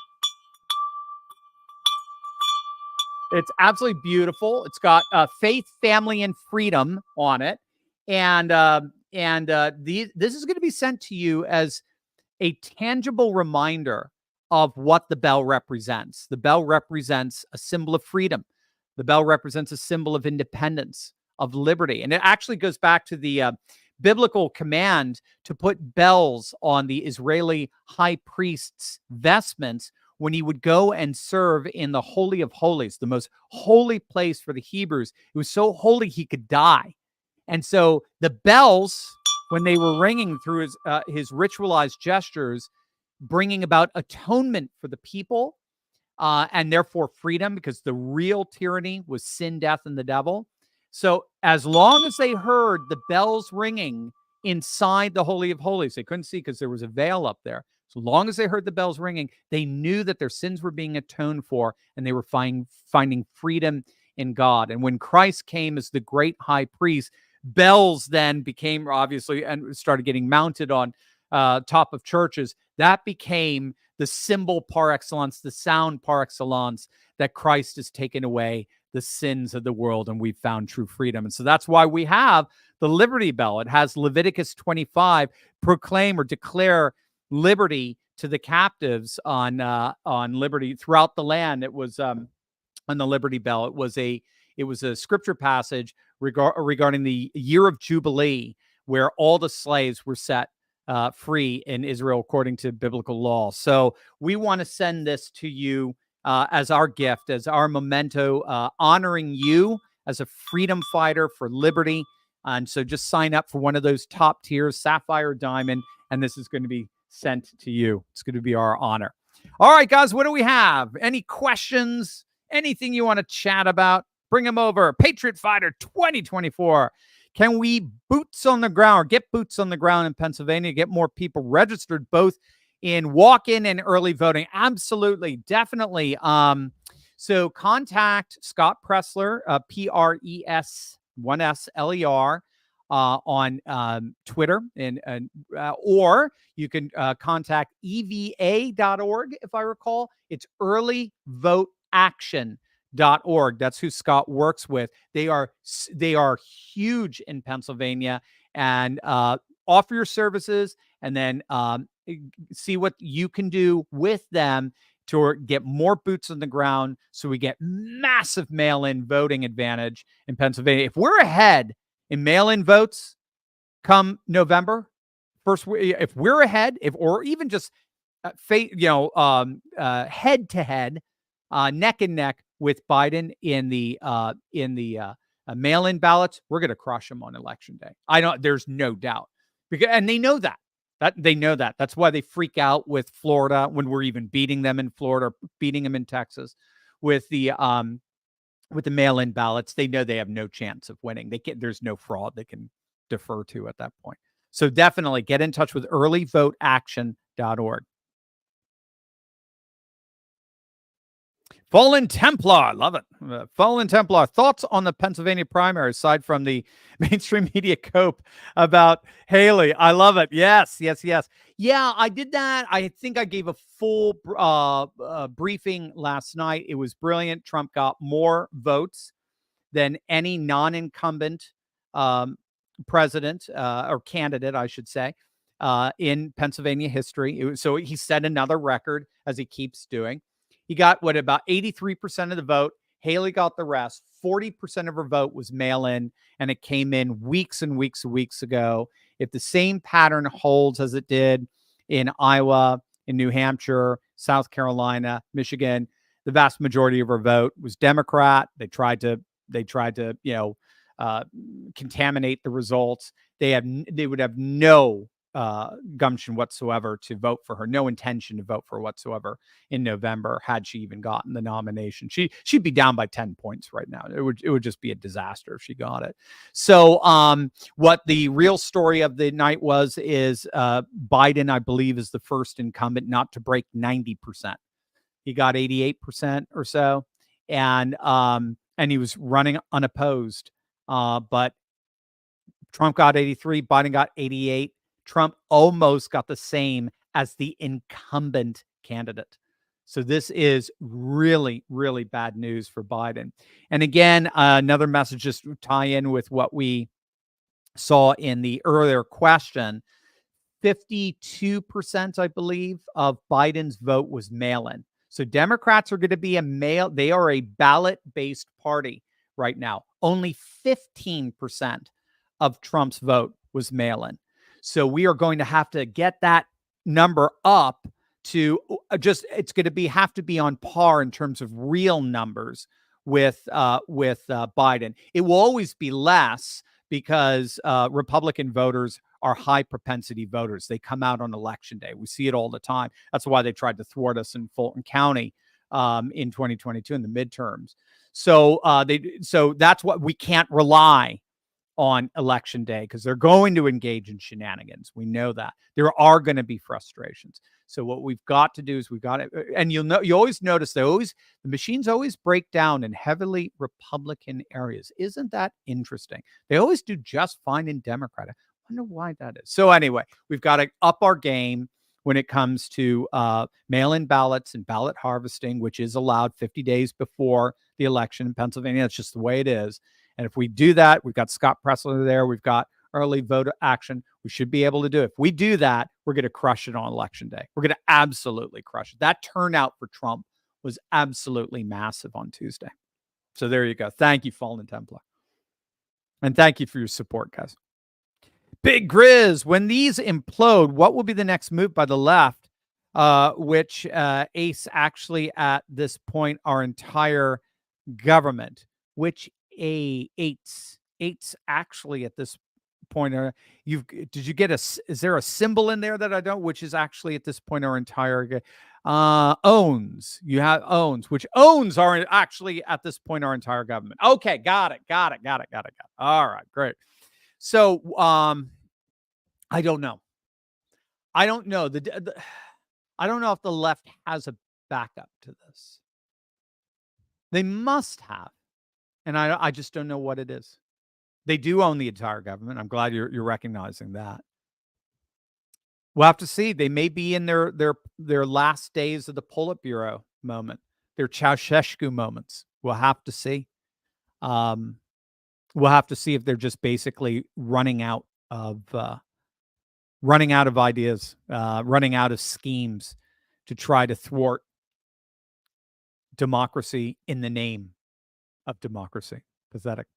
It's absolutely beautiful. It's got faith, family, and freedom on it. And this is going to be sent to you as a tangible reminder of what the bell represents. The bell represents a symbol of freedom. The bell represents a symbol of independence, of liberty. And it actually goes back to the biblical command to put bells on the Israeli high priest's vestments when he would go and serve in the Holy of Holies, the most holy place for the Hebrews. It was so holy he could die. And so the bells, when they were ringing through his ritualized gestures, bringing about atonement for the people, and therefore freedom, because the real tyranny was sin, death, and the devil. So as long as they heard the bells ringing inside the Holy of Holies, they couldn't see because there was a veil up there. So long as they heard the bells ringing, they knew that their sins were being atoned for, and they were finding freedom in God. And when Christ came as the great high priest, bells then became, obviously, and started getting mounted on top of churches. That became the symbol par excellence, the sound par excellence, that Christ has taken away the sins of the world, and we've found true freedom. And so that's why we have the Liberty Bell. It has Leviticus 25, proclaim or declare liberty to the captives on liberty throughout the land. It was on the Liberty Bell. It was a scripture passage regarding the year of Jubilee, where all the slaves were set free in Israel according to biblical law. So we want to send this to you as our gift, as our memento, honoring you as a freedom fighter for liberty. And so just sign up for one of those top tiers, Sapphire or Diamond, and this is going to be sent to you. It's going to be our honor. All right, guys, what do we have? Any questions? Anything you want to chat about? Bring them over. Patriot Fighter 2024. Can we get boots on the ground in Pennsylvania, get more people registered, both in walk-in and early voting? Absolutely, definitely. So contact Scott Pressler, P-R-E-S-1-S-L-E-R, on Twitter, or you can contact eva.org, if I recall. It's earlyvoteaction.org. That's who Scott works with. They are huge in Pennsylvania, and offer your services, and then see what you can do with them to get more boots on the ground, so we get massive mail-in voting advantage in Pennsylvania. If we're ahead in mail-in votes come November first, if we're ahead, or even just head to head, neck and neck with Biden in the mail-in ballots, we're going to crush them on election day. There's no doubt, and they know that. That's why they freak out with Florida when we're even beating them in Florida, beating them in Texas with the mail-in ballots. They know they have no chance of winning. There's no fraud they can defer to at that point. So definitely get in touch with earlyvoteaction.org. Fallen Templar, love it. Fallen Templar, thoughts on the Pennsylvania primary, aside from the mainstream media cope about Haley. I love it. Yes. Yeah, I did that. I think I gave a full briefing last night. It was brilliant. Trump got more votes than any non-incumbent president or candidate, I should say, in Pennsylvania history. So he set another record, as he keeps doing. He got about 83% of the vote. Haley got the rest. 40% of her vote was mail-in, and it came in weeks and weeks ago. If the same pattern holds as it did in Iowa, in New Hampshire, South Carolina, Michigan, the vast majority of her vote was Democrat. They tried to contaminate the results. They would have no gumption whatsoever to vote for her, no intention to vote for her whatsoever in November had she even gotten the nomination. She'd be down by 10 points right now. It would just be a disaster if she got it. So what the real story of the night is Biden, I believe, is the first incumbent not to break 90%. He got 88% or so, and he was running unopposed. But Trump got 83, Biden got 88. Trump almost got the same as the incumbent candidate. So this is really, really bad news for Biden. And again, another message just to tie in with what we saw in the earlier question. 52%, I believe, of Biden's vote was mail-in. So Democrats are going to be they are a ballot-based party right now. Only 15% of Trump's vote was mail-in. So we are going to have to get that number up to it's going to have to be on par in terms of real numbers with Biden. It will always be less because Republican voters are high propensity voters. They come out on election day. We see it all the time. That's why they tried to thwart us in Fulton County in 2022 in the midterms. So that's what we can't rely on election day, because they're going to engage in shenanigans. We know that there are going to be frustrations. So what we've got to do is and you always notice the machines always break down in heavily Republican areas. Isn't that interesting? They always do just fine in Democrat. I wonder why that is. So anyway, we've got to up our game when it comes to mail-in ballots and ballot harvesting, which is allowed 50 days before the election in Pennsylvania. That's just the way it is. And if we do that, we've got Scott Pressler there. We've got early vote action. We should be able to do it. If we do that, we're going to crush it on election day. We're going to absolutely crush it. That turnout for Trump was absolutely massive on Tuesday. So there you go. Thank you, Fallen Templar. And thank you for your support, guys. Big Griz, when these implode, what will be the next move by the left, which ace actually at this point our entire government, which eights actually at this point are is there a symbol in there that I don't, which is actually at this point our entire owns, you have owns, which owns are actually at this point our entire government. Okay, got it. All right, great. So I don't know I don't know if the left has a backup to this. They must have. And I just don't know what it is. They do own the entire government. I'm glad you're recognizing that. We'll have to see. They may be in their last days of the Politburo moment, their Ceausescu moments. We'll have to see. We'll have to see if they're just basically running out of ideas, running out of schemes to try to thwart democracy in the name of democracy. Pathetic.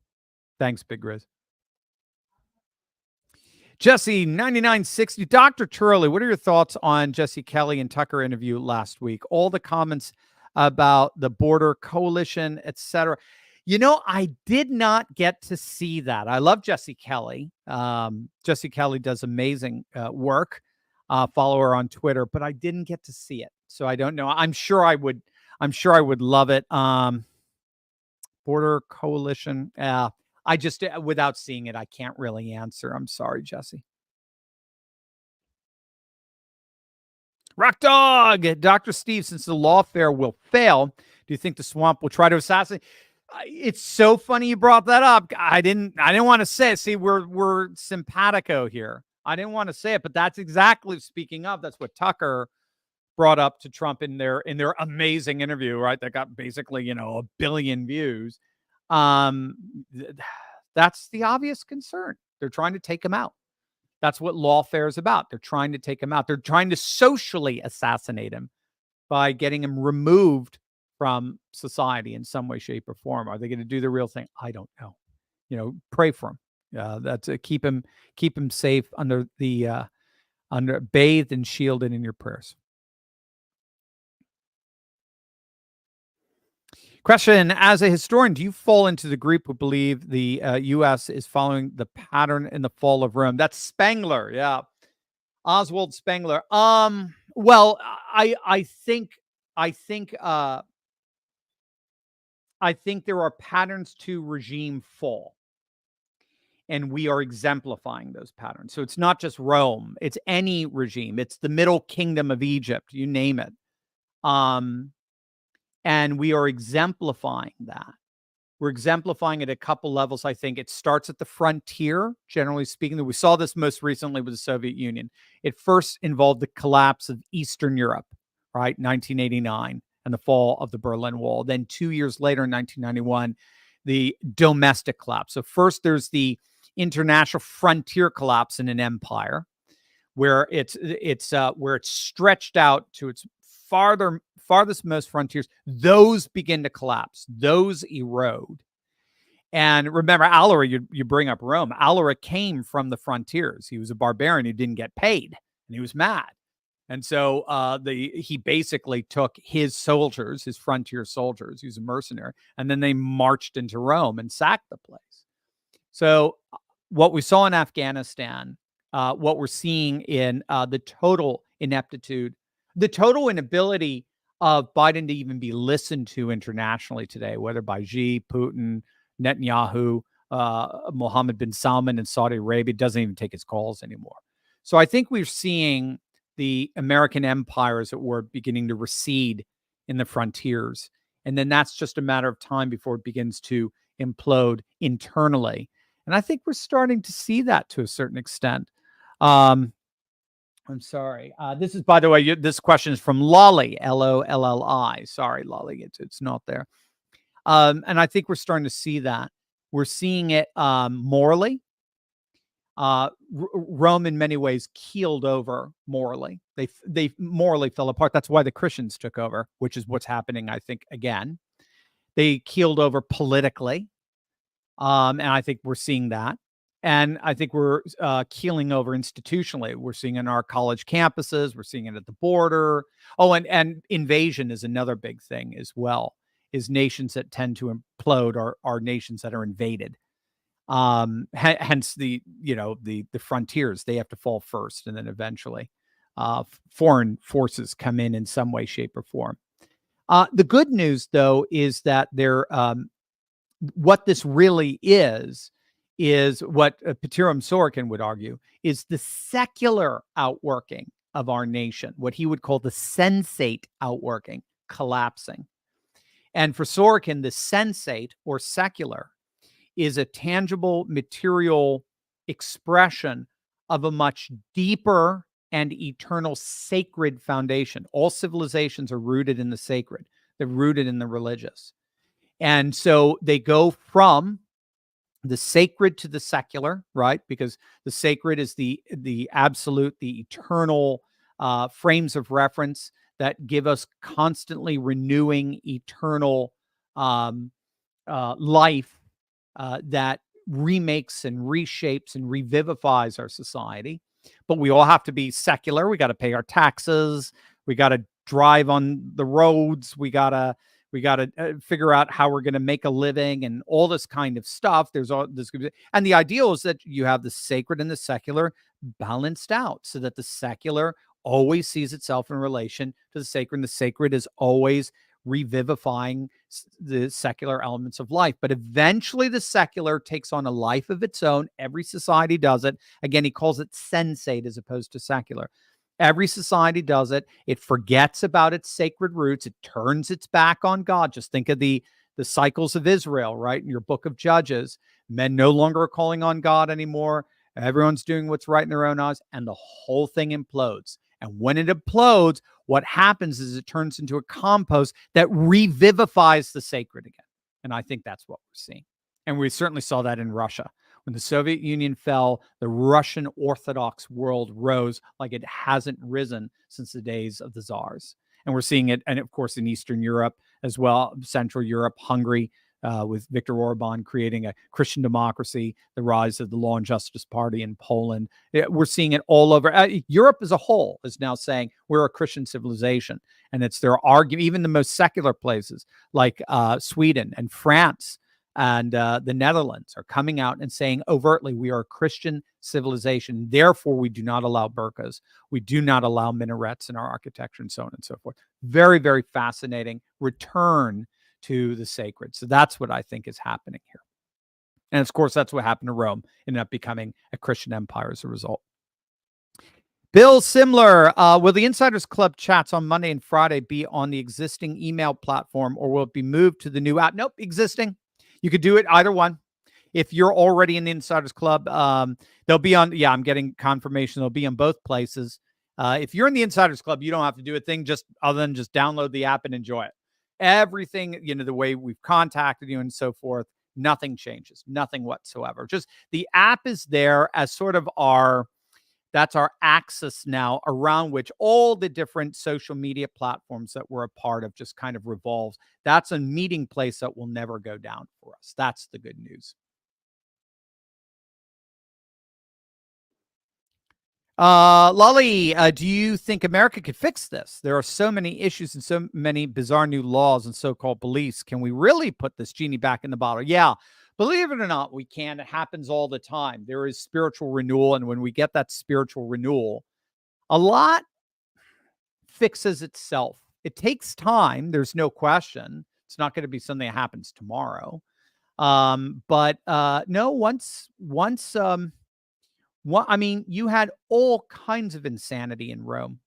Thanks, Big Griz. Jesse 9960, Dr. Turley, what are your thoughts on Jesse Kelly and Tucker interview last week? All the comments about the border coalition, etc. You know, I did not get to see that. I love Jesse Kelly. Jesse Kelly does amazing work. Follow her on Twitter, but I didn't get to see it, so I don't know. I'm sure I would love it. Border coalition. I just, without seeing it, I can't really answer. I'm sorry, Jesse. Rock Dog, Dr. Steve, since the lawfare will fail, do you think the swamp will try to assassinate? It's so funny you brought that up. I didn't want to say it. See, we're simpatico here. I didn't want to say it, but that's exactly, speaking of, that's what Tucker brought up to Trump in their amazing interview, right? That got basically, 1 billion views. That's the obvious concern. They're trying to take him out. That's what lawfare is about. They're trying to take him out. They're trying to socially assassinate him by getting him removed from society in some way, shape, or form. Are they going to do the real thing? I don't know. Pray for him. That's keep him safe under bathed and shielded in your prayers. Question: as a historian, do you fall into the group who believe the U.S. is following the pattern in the fall of Rome? That's Spengler, yeah, Oswald Spengler. Well, I think there are patterns to regime fall, and we are exemplifying those patterns. So it's not just Rome; it's any regime. It's the Middle Kingdom of Egypt, you name it. And we are exemplifying that. We're exemplifying it at a couple levels. I think it starts at the frontier, generally speaking. We saw this most recently with the Soviet Union. It first involved the collapse of Eastern Europe, right? 1989, and the fall of the Berlin Wall. Then 2 years later, in 1991, the domestic collapse. So first there's the international frontier collapse in an empire, where it's stretched out to its farthest most frontiers. Those begin to collapse. Those erode. And remember, Alaric, you bring up Rome. Alaric came from the frontiers. He was a barbarian who didn't get paid, and he was mad. And so he basically took his soldiers, his frontier soldiers, he was a mercenary, and then they marched into Rome and sacked the place. So what we saw in Afghanistan, what we're seeing in the total ineptitude, the total inability of Biden to even be listened to internationally today, whether by Xi, Putin, Netanyahu, Mohammed bin Salman in Saudi Arabia, doesn't even take his calls anymore. So I think we're seeing the American empire, as it were, beginning to recede in the frontiers. And then that's just a matter of time before it begins to implode internally. And I think we're starting to see that to a certain extent. I'm sorry. This is, by the way, this question is from Lolly, Lolli. Sorry, Lolly, it's not there. And I think we're starting to see that. We're seeing it morally. Rome, in many ways, keeled over morally. They morally fell apart. That's why the Christians took over, which is what's happening, I think, again. They keeled over politically. And I think we're seeing that. And I think we're keeling over institutionally. We're seeing it in our college campuses. We're seeing it at the border. Oh, and invasion is another big thing as well, is nations that tend to implode are nations that are invaded. Hence the frontiers, they have to fall first, and then eventually foreign forces come in some way, shape, or form. The good news, though, is that what this really is what Patiram Sorokin would argue is the secular outworking of our nation, what he would call the sensate outworking, collapsing. And for Sorokin, the sensate or secular is a tangible material expression of a much deeper and eternal sacred foundation. All civilizations are rooted in the sacred. They're rooted in the religious. And so they go from the sacred to the secular, right? Because the sacred is the absolute, the eternal frames of reference that give us constantly renewing eternal life that remakes and reshapes and revivifies our society. But we all have to be secular. We got to pay our taxes. We got to drive on the roads. We got to figure out how we're going to make a living and all this kind of stuff. There's all this, and the ideal is that you have the sacred and the secular balanced out, so that the secular always sees itself in relation to the sacred, and the sacred is always revivifying the secular elements of life. But eventually the secular takes on a life of its own. Every society does it. Again, he calls it sensate as opposed to secular. Every society does it. It forgets about its sacred roots. It turns its back on God. Just think of the cycles of Israel, right? In your book of Judges, men no longer are calling on God anymore. Everyone's doing what's right in their own eyes, and the whole thing implodes. And when it implodes, what happens is it turns into a compost that revivifies the sacred again. And I think that's what we're seeing. And we certainly saw that in Russia. When the Soviet Union fell, the Russian Orthodox world rose like it hasn't risen since the days of the czars. And we're seeing it, and of course, in Eastern Europe, as well. Central Europe, Hungary, with Viktor Orban creating a Christian democracy, the rise of the Law and Justice Party in Poland. We're seeing it all over. Europe as a whole is now saying we're a Christian civilization. And it's their argument, even the most secular places like Sweden and France and the Netherlands are coming out and saying overtly, we are a Christian civilization. Therefore, we do not allow burqas. We do not allow minarets in our architecture and so on and so forth. Very, very fascinating return to the sacred. So that's what I think is happening here. And of course, that's what happened to Rome. Ended up becoming a Christian empire as a result. Bill Simler, will the Insiders Club chats on Monday and Friday be on the existing email platform, or will it be moved to the new app? Nope, existing. You could do it either one. If you're already in the Insiders Club, they'll be on. Yeah, I'm getting confirmation. They'll be on both places. If you're in the Insiders Club, you don't have to do a thing just other than just download the app and enjoy it. Everything, the way we've contacted you and so forth, nothing changes, nothing whatsoever. Just the app is there as sort of that's our axis now around which all the different social media platforms that we're a part of just kind of revolves. That's a meeting place that will never go down for us. That's the good news. Lolly, do you think America could fix this? There are so many issues and so many bizarre new laws and so-called beliefs. Can we really put this genie back in the bottle? Yeah. Believe it or not, we can. It happens all the time. There is spiritual renewal. And when we get that spiritual renewal, a lot fixes itself. It takes time. There's no question. It's not going to be something that happens tomorrow. But no, you had all kinds of insanity in Rome.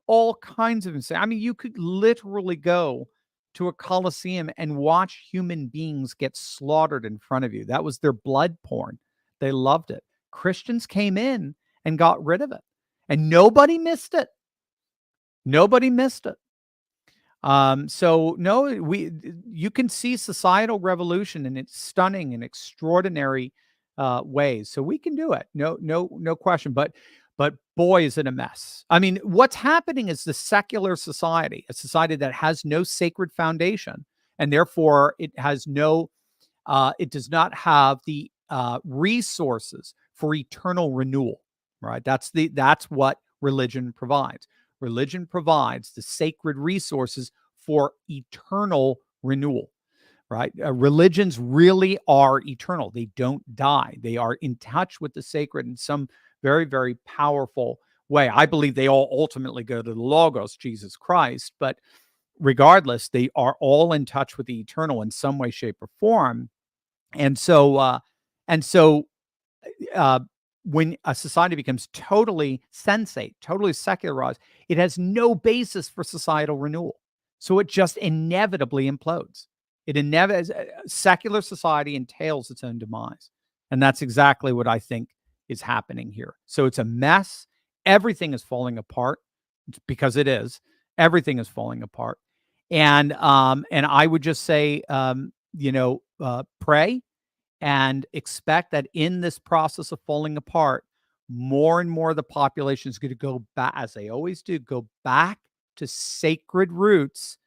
All kinds of insanity. I mean, you could literally go to a Colosseum and watch human beings get slaughtered in front of you. That was their blood porn. They loved it. Christians came in and got rid of it. And nobody missed it. Nobody missed it. So no, you can see societal revolution in its stunning and extraordinary ways. So we can do it. No question. But boy, is it a mess. I mean, what's happening is the secular society, a society that has no sacred foundation, and therefore it has it does not have the resources for eternal renewal. Right? That's what religion provides. Religion provides the sacred resources for eternal renewal. Right? Religions really are eternal. They don't die. They are in touch with the sacred in some very, very powerful way. I believe they all ultimately go to the Logos, Jesus Christ, but regardless, they are all in touch with the eternal in some way, shape, or form. And so when a society becomes totally sensate, totally secularized, it has no basis for societal renewal. So it just inevitably implodes. Secular society entails its own demise. And that's exactly what I think is happening here. So it's a mess. Everything is falling apart because it is. Everything is falling apart. And I would just say, pray and expect that in this process of falling apart, more and more of the population is going to go back, as they always do, go back to sacred roots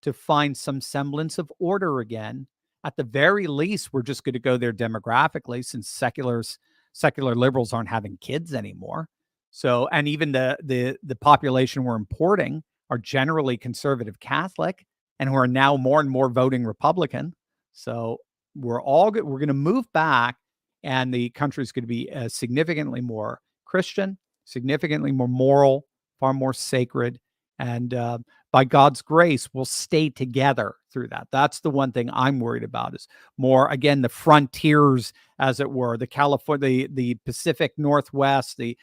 to find some semblance of order again. At the very least, we're just going to go there demographically, since secular liberals aren't having kids anymore. So, and even the population we're importing are generally conservative Catholic, and who are now more and more voting Republican. So we're going to move back, and the country is going to be significantly more Christian, significantly more moral, far more sacred, and by God's grace, we'll stay together through that. That's the one thing I'm worried about, is more, again, the frontiers, as it were, the Pacific Northwest, the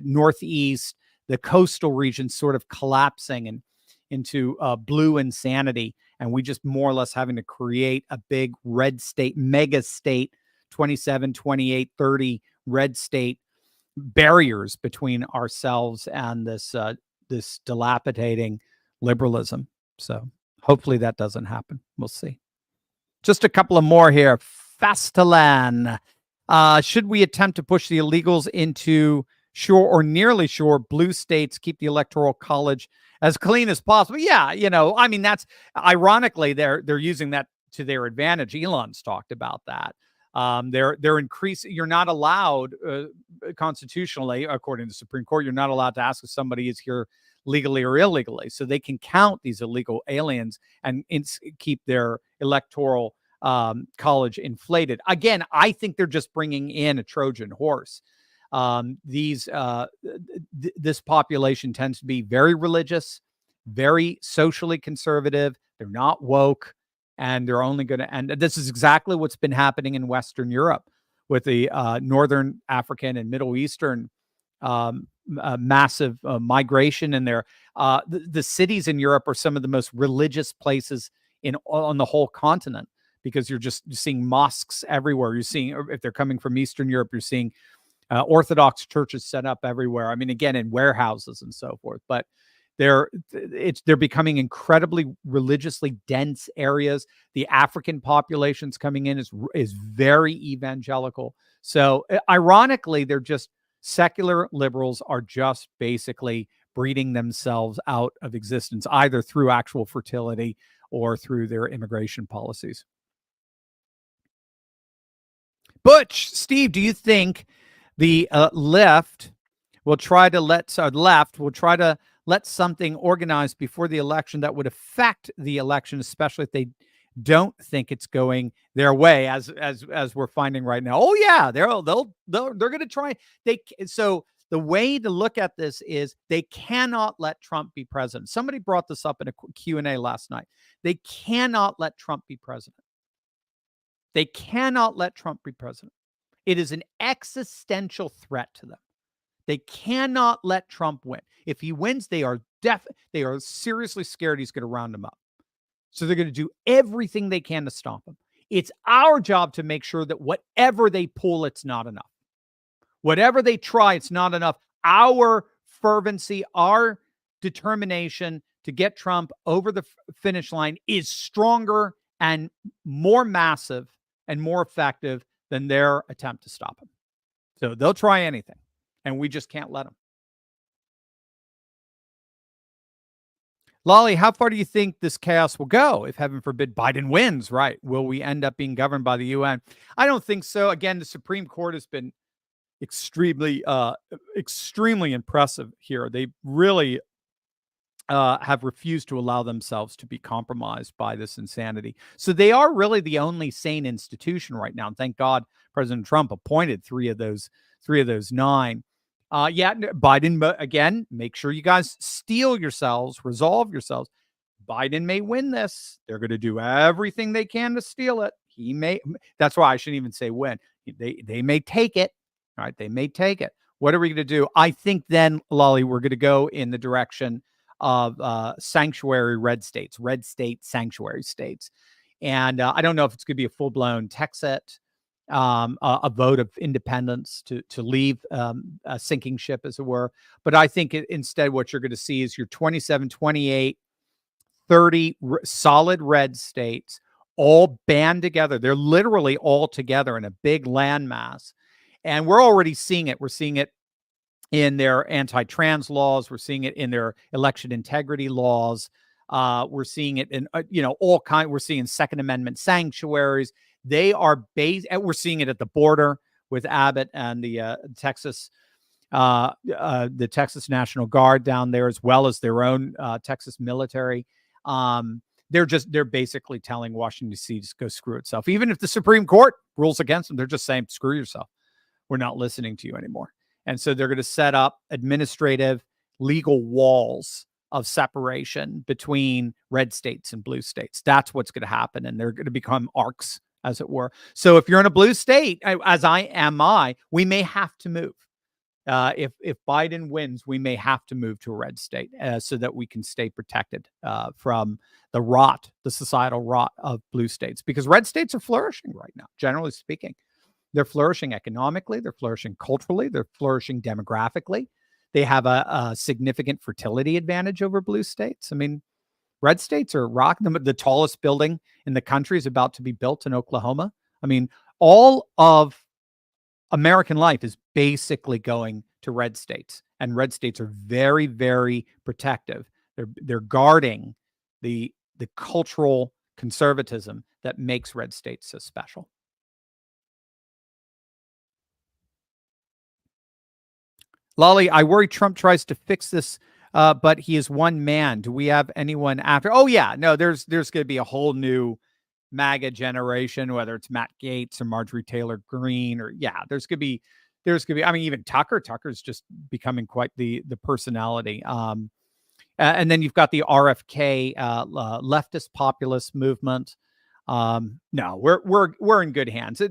Northeast, the coastal regions sort of collapsing into blue insanity. And we just more or less having to create a big red state, mega state, 27, 28, 30 red state barriers between ourselves and this dilapidating liberalism. So hopefully that doesn't happen. We'll see. Just a couple of more here. Fastalan. Should we attempt to push the illegals into sure or nearly sure blue states keep the Electoral College as clean as possible. Yeah, I mean, that's ironically they're using that to their advantage. Elon's talked about that. They're increasing. You're not allowed constitutionally, according to the Supreme Court, you're not allowed to ask if somebody is here legally or illegally. So they can count these illegal aliens and keep their electoral college inflated. Again, I think they're just bringing in a Trojan horse. This population tends to be very religious, very socially conservative. They're not woke, and they're only going to end. This is exactly what's been happening in Western Europe with the Northern African and Middle Eastern massive migration in there. The cities in Europe are some of the most religious places on the whole continent, because you're seeing mosques everywhere. You're seeing, if they're coming from Eastern Europe, you're seeing Orthodox churches set up everywhere. I mean, again, in warehouses and so forth. But they're becoming incredibly religiously dense areas. The African populations coming in is very evangelical. So ironically, they're just secular liberals are just basically breeding themselves out of existence, either through actual fertility or through their immigration policies. Butch, Steve, do you think the left will try to let something organized before the election that would affect the election, especially if they don't think it's going their way, as we're finding right now? Oh yeah, they're going to try. So the way to look at this is they cannot let Trump be president. Somebody brought this up in a Q&A last night. They cannot let Trump be president. They cannot let Trump be president. It is an existential threat to them. They cannot let Trump win. If he wins, they are seriously scared he's going to round them up. So they're going to do everything they can to stop him. It's our job to make sure that whatever they pull, it's not enough. Whatever they try, it's not enough. Our fervency, our determination to get Trump over the finish line is stronger and more massive and more effective than their attempt to stop him. So they'll try anything, and we just can't let them. Lolly, how far do you think this chaos will go if, heaven forbid, Biden wins? Right. Will we end up being governed by the UN? I don't think so. Again, the Supreme Court has been extremely impressive here. They really have refused to allow themselves to be compromised by this insanity. So they are really the only sane institution right now. And thank God President Trump appointed three of those 9. Biden, but again, make sure you guys steel yourselves, resolve yourselves. Biden may win this. They're going to do everything they can to steal it. That's why I shouldn't even say win. They may take it. All right. They may take it. What are we going to do? I think then, Lolly, we're going to go in the direction of sanctuary red state sanctuary states. And I don't know if it's going to be a full-blown Texit, a vote of independence to leave a sinking ship, as it were. But I think instead what you're going to see is your 27, 28, 30 solid red states all band together. They're literally all together in a big landmass. And we're already seeing it. We're seeing it in their anti-trans laws. We're seeing it in their election integrity laws. We're seeing it in, all kinds. We're seeing Second Amendment sanctuaries. They are based, and we're seeing it at the border with Abbott and the Texas National Guard down there, as well as their own Texas military. They're basically telling Washington D.C. to go screw itself. Even if the Supreme Court rules against them, they're just saying, screw yourself. We're not listening to you anymore. And so they're going to set up administrative legal walls of separation between red states and blue states. That's what's going to happen. And they're going to become arcs, as it were. So if you're in a blue state, as we may have to move. If Biden wins, we may have to move to a red state so that we can stay protected from the societal rot of blue states, because red states are flourishing right now, generally speaking. They're flourishing economically. They're flourishing culturally. They're flourishing demographically. They have a significant fertility advantage over blue states. I mean, red states are rocking. The tallest building in the country is about to be built in Oklahoma. I mean, all of American life is basically going to red states, and red states are very, very protective. They're guarding the cultural conservatism that makes red states so special. Lolly, I worry Trump tries to fix this, but he is one man. Do we have anyone after? Oh yeah, no. There's going to be a whole new MAGA generation, whether it's Matt Gaetz or Marjorie Taylor Greene, or there's going to be. I mean, even Tucker's just becoming quite the personality. And then you've got the RFK leftist populist movement. No, we're in good hands.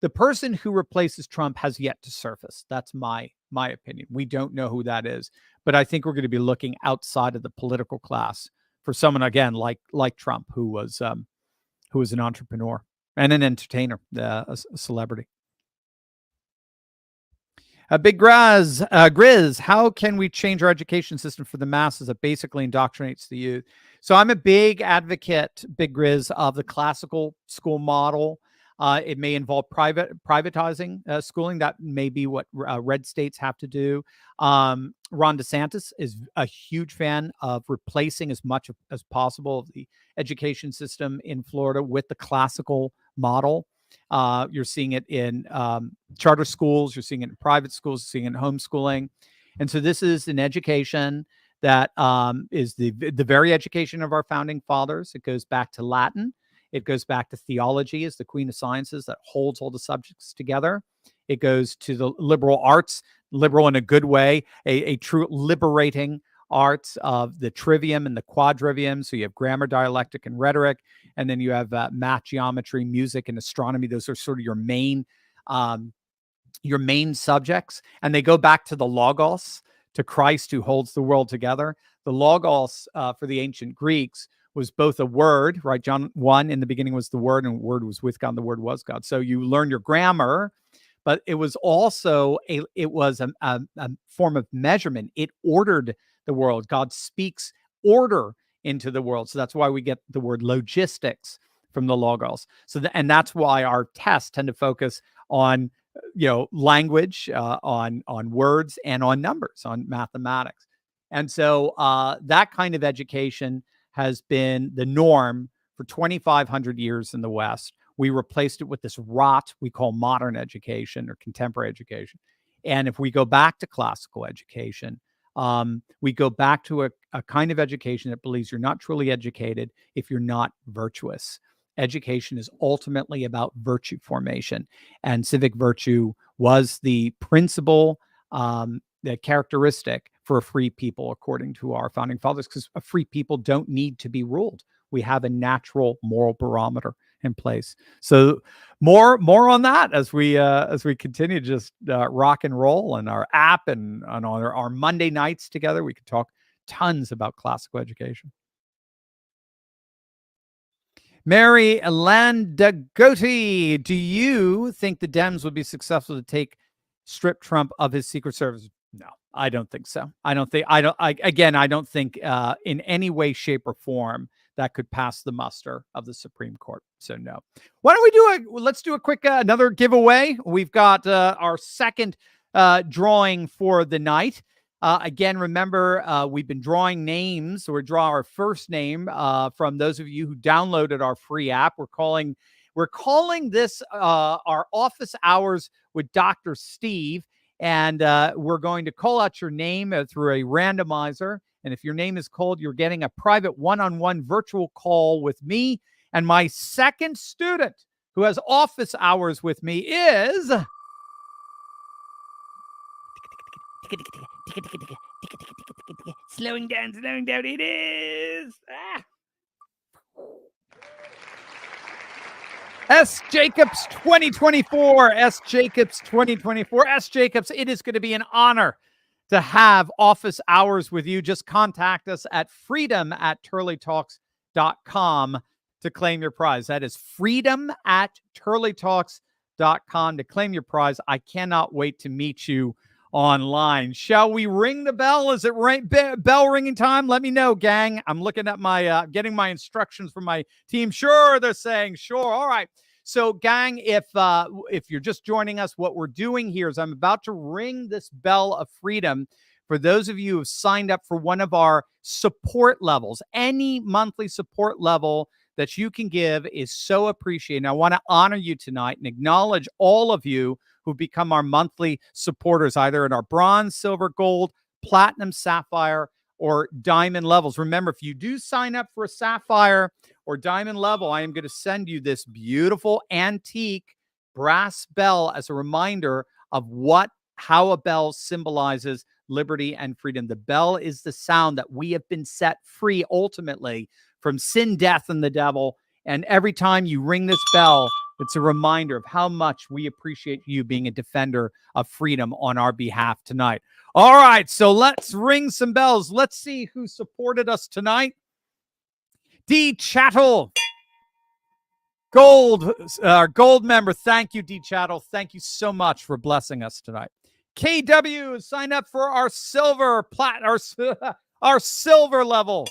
The person who replaces Trump has yet to surface. That's my opinion. We don't know who that is, but I think we're going to be looking outside of the political class for someone, again, like Trump, who was an entrepreneur and an entertainer, a celebrity. Big Griz, how can we change our education system for the masses that basically indoctrinates the youth? So I'm a big advocate, Big Griz, of the classical school model. It may involve privatizing schooling. That may be what red states have to do. Ron DeSantis is a huge fan of replacing as much as possible of the education system in Florida with the classical model. You're seeing it in charter schools. You're seeing it in private schools. You're seeing it in homeschooling. And so this is an education that is the very education of our founding fathers. It goes back to Latin. It goes back to theology as the queen of sciences that holds all the subjects together. It goes to the liberal arts, liberal in a good way, a true liberating arts of the trivium and the quadrivium. So you have grammar, dialectic, and rhetoric. And then you have math, geometry, music, and astronomy. Those are sort of your main subjects. And they go back to the Logos, to Christ who holds the world together. The Logos for the ancient Greeks was both a word, right? John 1, in the beginning was the word, and the word was with God, and the word was God. So you learn your grammar, but it was also a form of measurement. It ordered the world. God speaks order into the world. So that's why we get the word logistics from the Logos. So and that's why our tests tend to focus on language, on words, and on numbers, on mathematics. And so that kind of education has been the norm for 2,500 years in the West. We replaced it with this rot we call modern education or contemporary education. And if we go back to classical education, we go back to a kind of education that believes you're not truly educated if you're not virtuous. Education is ultimately about virtue formation, and civic virtue was the principal, the characteristic for a free people, according to our founding fathers, because a free people don't need to be ruled. We have a natural moral barometer in place. So more on that as we continue to just rock and roll on our app and on our Monday nights together. We could talk tons about classical education. Mary Landagotti, do you think the Dems would be successful to strip Trump of his Secret Service? No, I don't think so. I don't think in any way, shape, or form that could pass the muster of the Supreme Court. So no. Why don't let's do a quick another giveaway. We've got our second drawing for the night. Again, remember, we've been drawing names. So we draw our first name from those of you who downloaded our free app. We're calling this our office hours with Dr. Steve. And we're going to call out your name through a randomizer. And if your name is called, you're getting a private one-on-one virtual call with me. And my second student who has office hours with me is... Slowing down, it is... S. Jacobs 2024. S. Jacobs 2024. S. Jacobs, it is going to be an honor to have office hours with you. Just contact us at freedom@turleytalks.com to claim your prize. That is freedom@turleytalks.com to claim your prize. I cannot wait to meet you online. Shall we ring the bell? Is it bell ringing time? Let me know, gang. I'm looking at my getting my instructions from my team. Sure, they're saying sure. All right. So, gang, if you're just joining us, what we're doing here is I'm about to ring this bell of freedom for those of you who have signed up for one of our support levels. Any monthly support level that you can give is so appreciated. And I want to honor you tonight and acknowledge all of you who become our monthly supporters, either in our bronze, silver, gold, platinum, sapphire, or diamond levels. Remember, if you do sign up for a sapphire or diamond level, I am going to send you this beautiful antique brass bell as a reminder of how a bell symbolizes liberty and freedom. The bell is the sound that we have been set free ultimately from sin, death, and the devil. And every time you ring this bell, it's a reminder of how much we appreciate you being a defender of freedom on our behalf tonight. All right, so let's ring some bells. Let's see who supported us tonight. D. Chattel, gold member. Thank you, D. Chattel. Thank you so much for blessing us tonight. KW signed up for our silver our silver level.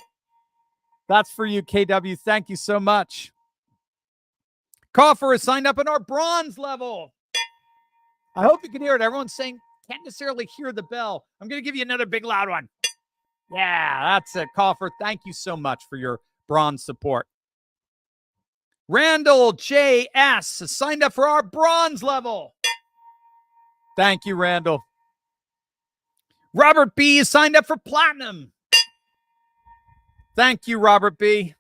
That's for you, KW. Thank you so much. Coffer is signed up in our bronze level. I hope you can hear it. Everyone's saying can't necessarily hear the bell. I'm going to give you another big loud one. Yeah, that's it, Coffer. Thank you so much for your bronze support. Randall J.S. has signed up for our bronze level. Thank you, Randall. Robert B. is signed up for platinum. Thank you, Robert B.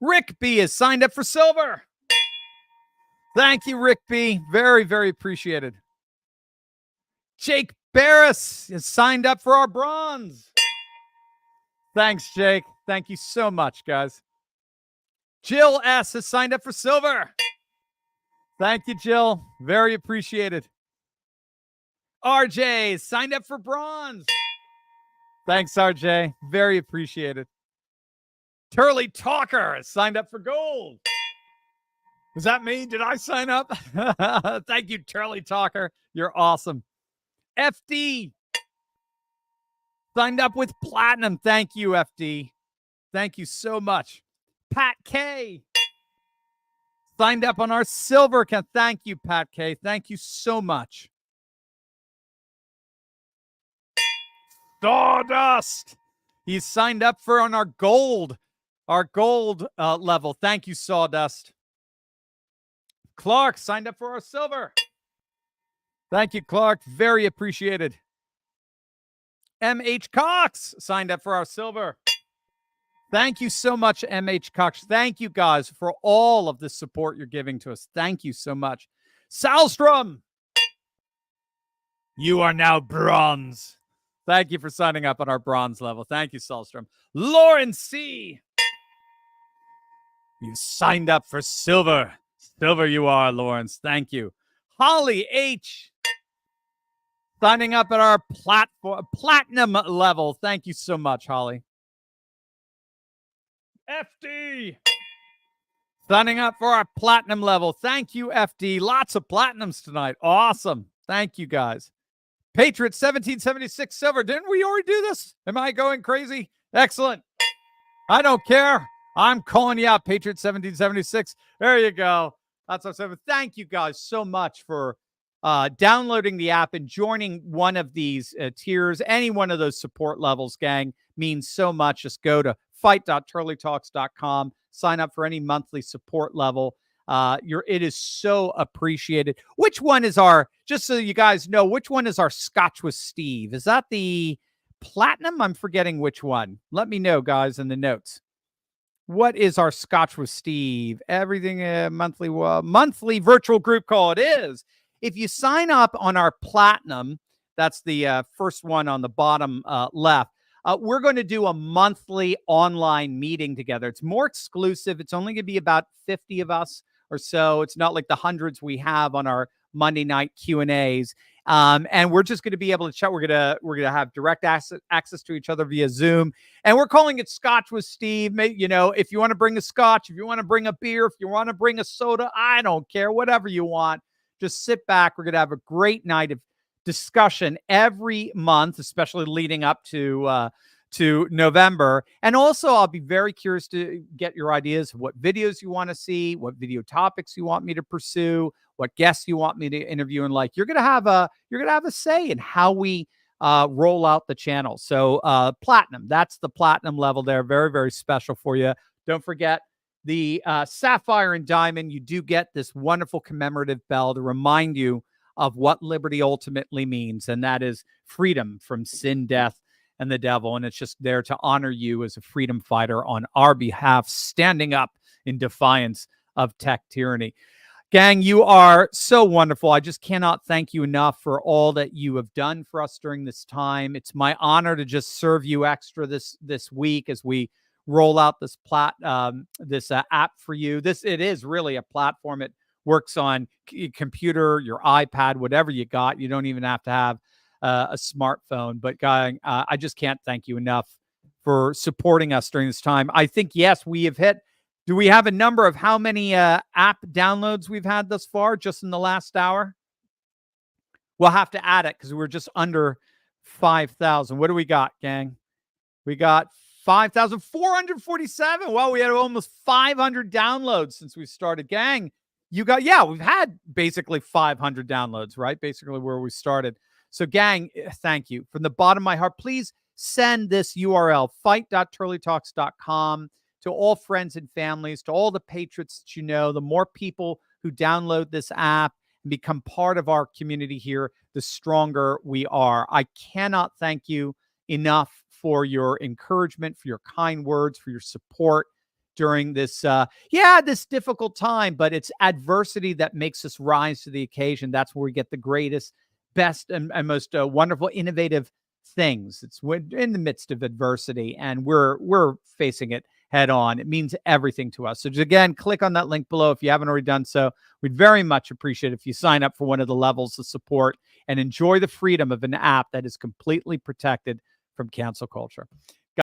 Rick B. is signed up for silver. Thank you, Rick B. Very, very appreciated. Jake Barris is signed up for our bronze. Thanks, Jake. Thank you so much, guys. Jill S. has signed up for silver. Thank you, Jill. Very appreciated. RJ signed up for bronze. Thanks, RJ. Very appreciated. Turley Talker has signed up for gold. Was that me? Did I sign up? Thank you, Turley Talker. You're awesome. FD signed up with platinum. Thank you, FD. Thank you so much. Pat K signed up on our silver account. Thank you, Pat K. Thank you so much. Stardust. He's signed up for on our gold level. Thank you, Sawdust. Clark signed up for our silver. Thank you, Clark. Very appreciated. M.H. Cox signed up for our silver. Thank you so much, M.H. Cox. Thank you, guys, for all of the support you're giving to us. Thank you so much. Salstrom, you are now bronze. Thank you for signing up on our bronze level. Thank you, Salstrom. Lauren C, you signed up for silver. Silver you are, Lawrence. Thank you. Holly H, signing up at our platinum level. Thank you so much, Holly. FD, signing up for our platinum level. Thank you, FD. Lots of platinums tonight. Awesome. Thank you, guys. Patriot 1776 silver. Didn't we already do this? Am I going crazy? Excellent. I don't care. I'm calling you out, Patriot 1776. There you go. That's what I'm saying. Thank you guys so much for downloading the app and joining one of these tiers. Any one of those support levels, gang, means so much. Just go to fight.turleytalks.com. Sign up for any monthly support level. It is so appreciated. Which one is just so you guys know, which one is our Scotch with Steve? Is that the platinum? I'm forgetting which one. Let me know, guys, in the notes. What is our Scotch with Steve? Everything monthly virtual group call. It is. If you sign up on our platinum, that's the first one on the bottom left. We're going to do a monthly online meeting together. It's more exclusive. It's only going to be about 50 of us or so. It's not like the hundreds we have on our Monday night Q&As. And we're just going to be able to chat. We're going to have direct access to each other via Zoom. And we're calling it Scotch with Steve. You know, if you want to bring a scotch, if you want to bring a beer, if you want to bring a soda, I don't care, whatever you want. Just sit back. We're going to have a great night of discussion every month, especially leading up to to November. And also, I'll be very curious to get your ideas of what videos you want to see, what video topics you want me to pursue, what guests you want me to interview, and like you're gonna have a say in how we roll out the channel. So platinum, that's the platinum level there. Very, very special for you. Don't forget the sapphire and diamond. You do get this wonderful commemorative bell to remind you of what liberty ultimately means, and that is freedom from sin, death, and the devil. And it's just there to honor you as a freedom fighter on our behalf, standing up in defiance of tech tyranny. Gang, you are so wonderful. I just cannot thank you enough for all that you have done for us during this time. It's my honor to just serve you extra this week as we roll out this app for you. It is really a platform. It works on computer, your iPad, whatever you got. You don't even have to have a smartphone. But gang, I just can't thank you enough for supporting us during this time. I think, yes, we have hit. Do we have a number of how many app downloads we've had thus far just in the last hour? We'll have to add it because we're just under 5,000. What do we got, gang? We got 5,447. Well, we had almost 500 downloads since we started. Gang, we've had basically 500 downloads, right? Basically where we started. So, gang, thank you. From the bottom of my heart, please send this URL, fight.turleytalks.com, to all friends and families, to all the patriots that you know. The more people who download this app and become part of our community here, the stronger we are. I cannot thank you enough for your encouragement, for your kind words, for your support during this, this difficult time, but it's adversity that makes us rise to the occasion. That's where we get the greatest, best, and most wonderful, innovative things. It's in the midst of adversity, and we're facing it head on. It means everything to us. So just, again, click on that link below if you haven't already done so. We'd very much appreciate it if you sign up for one of the levels of support and enjoy the freedom of an app that is completely protected from cancel culture.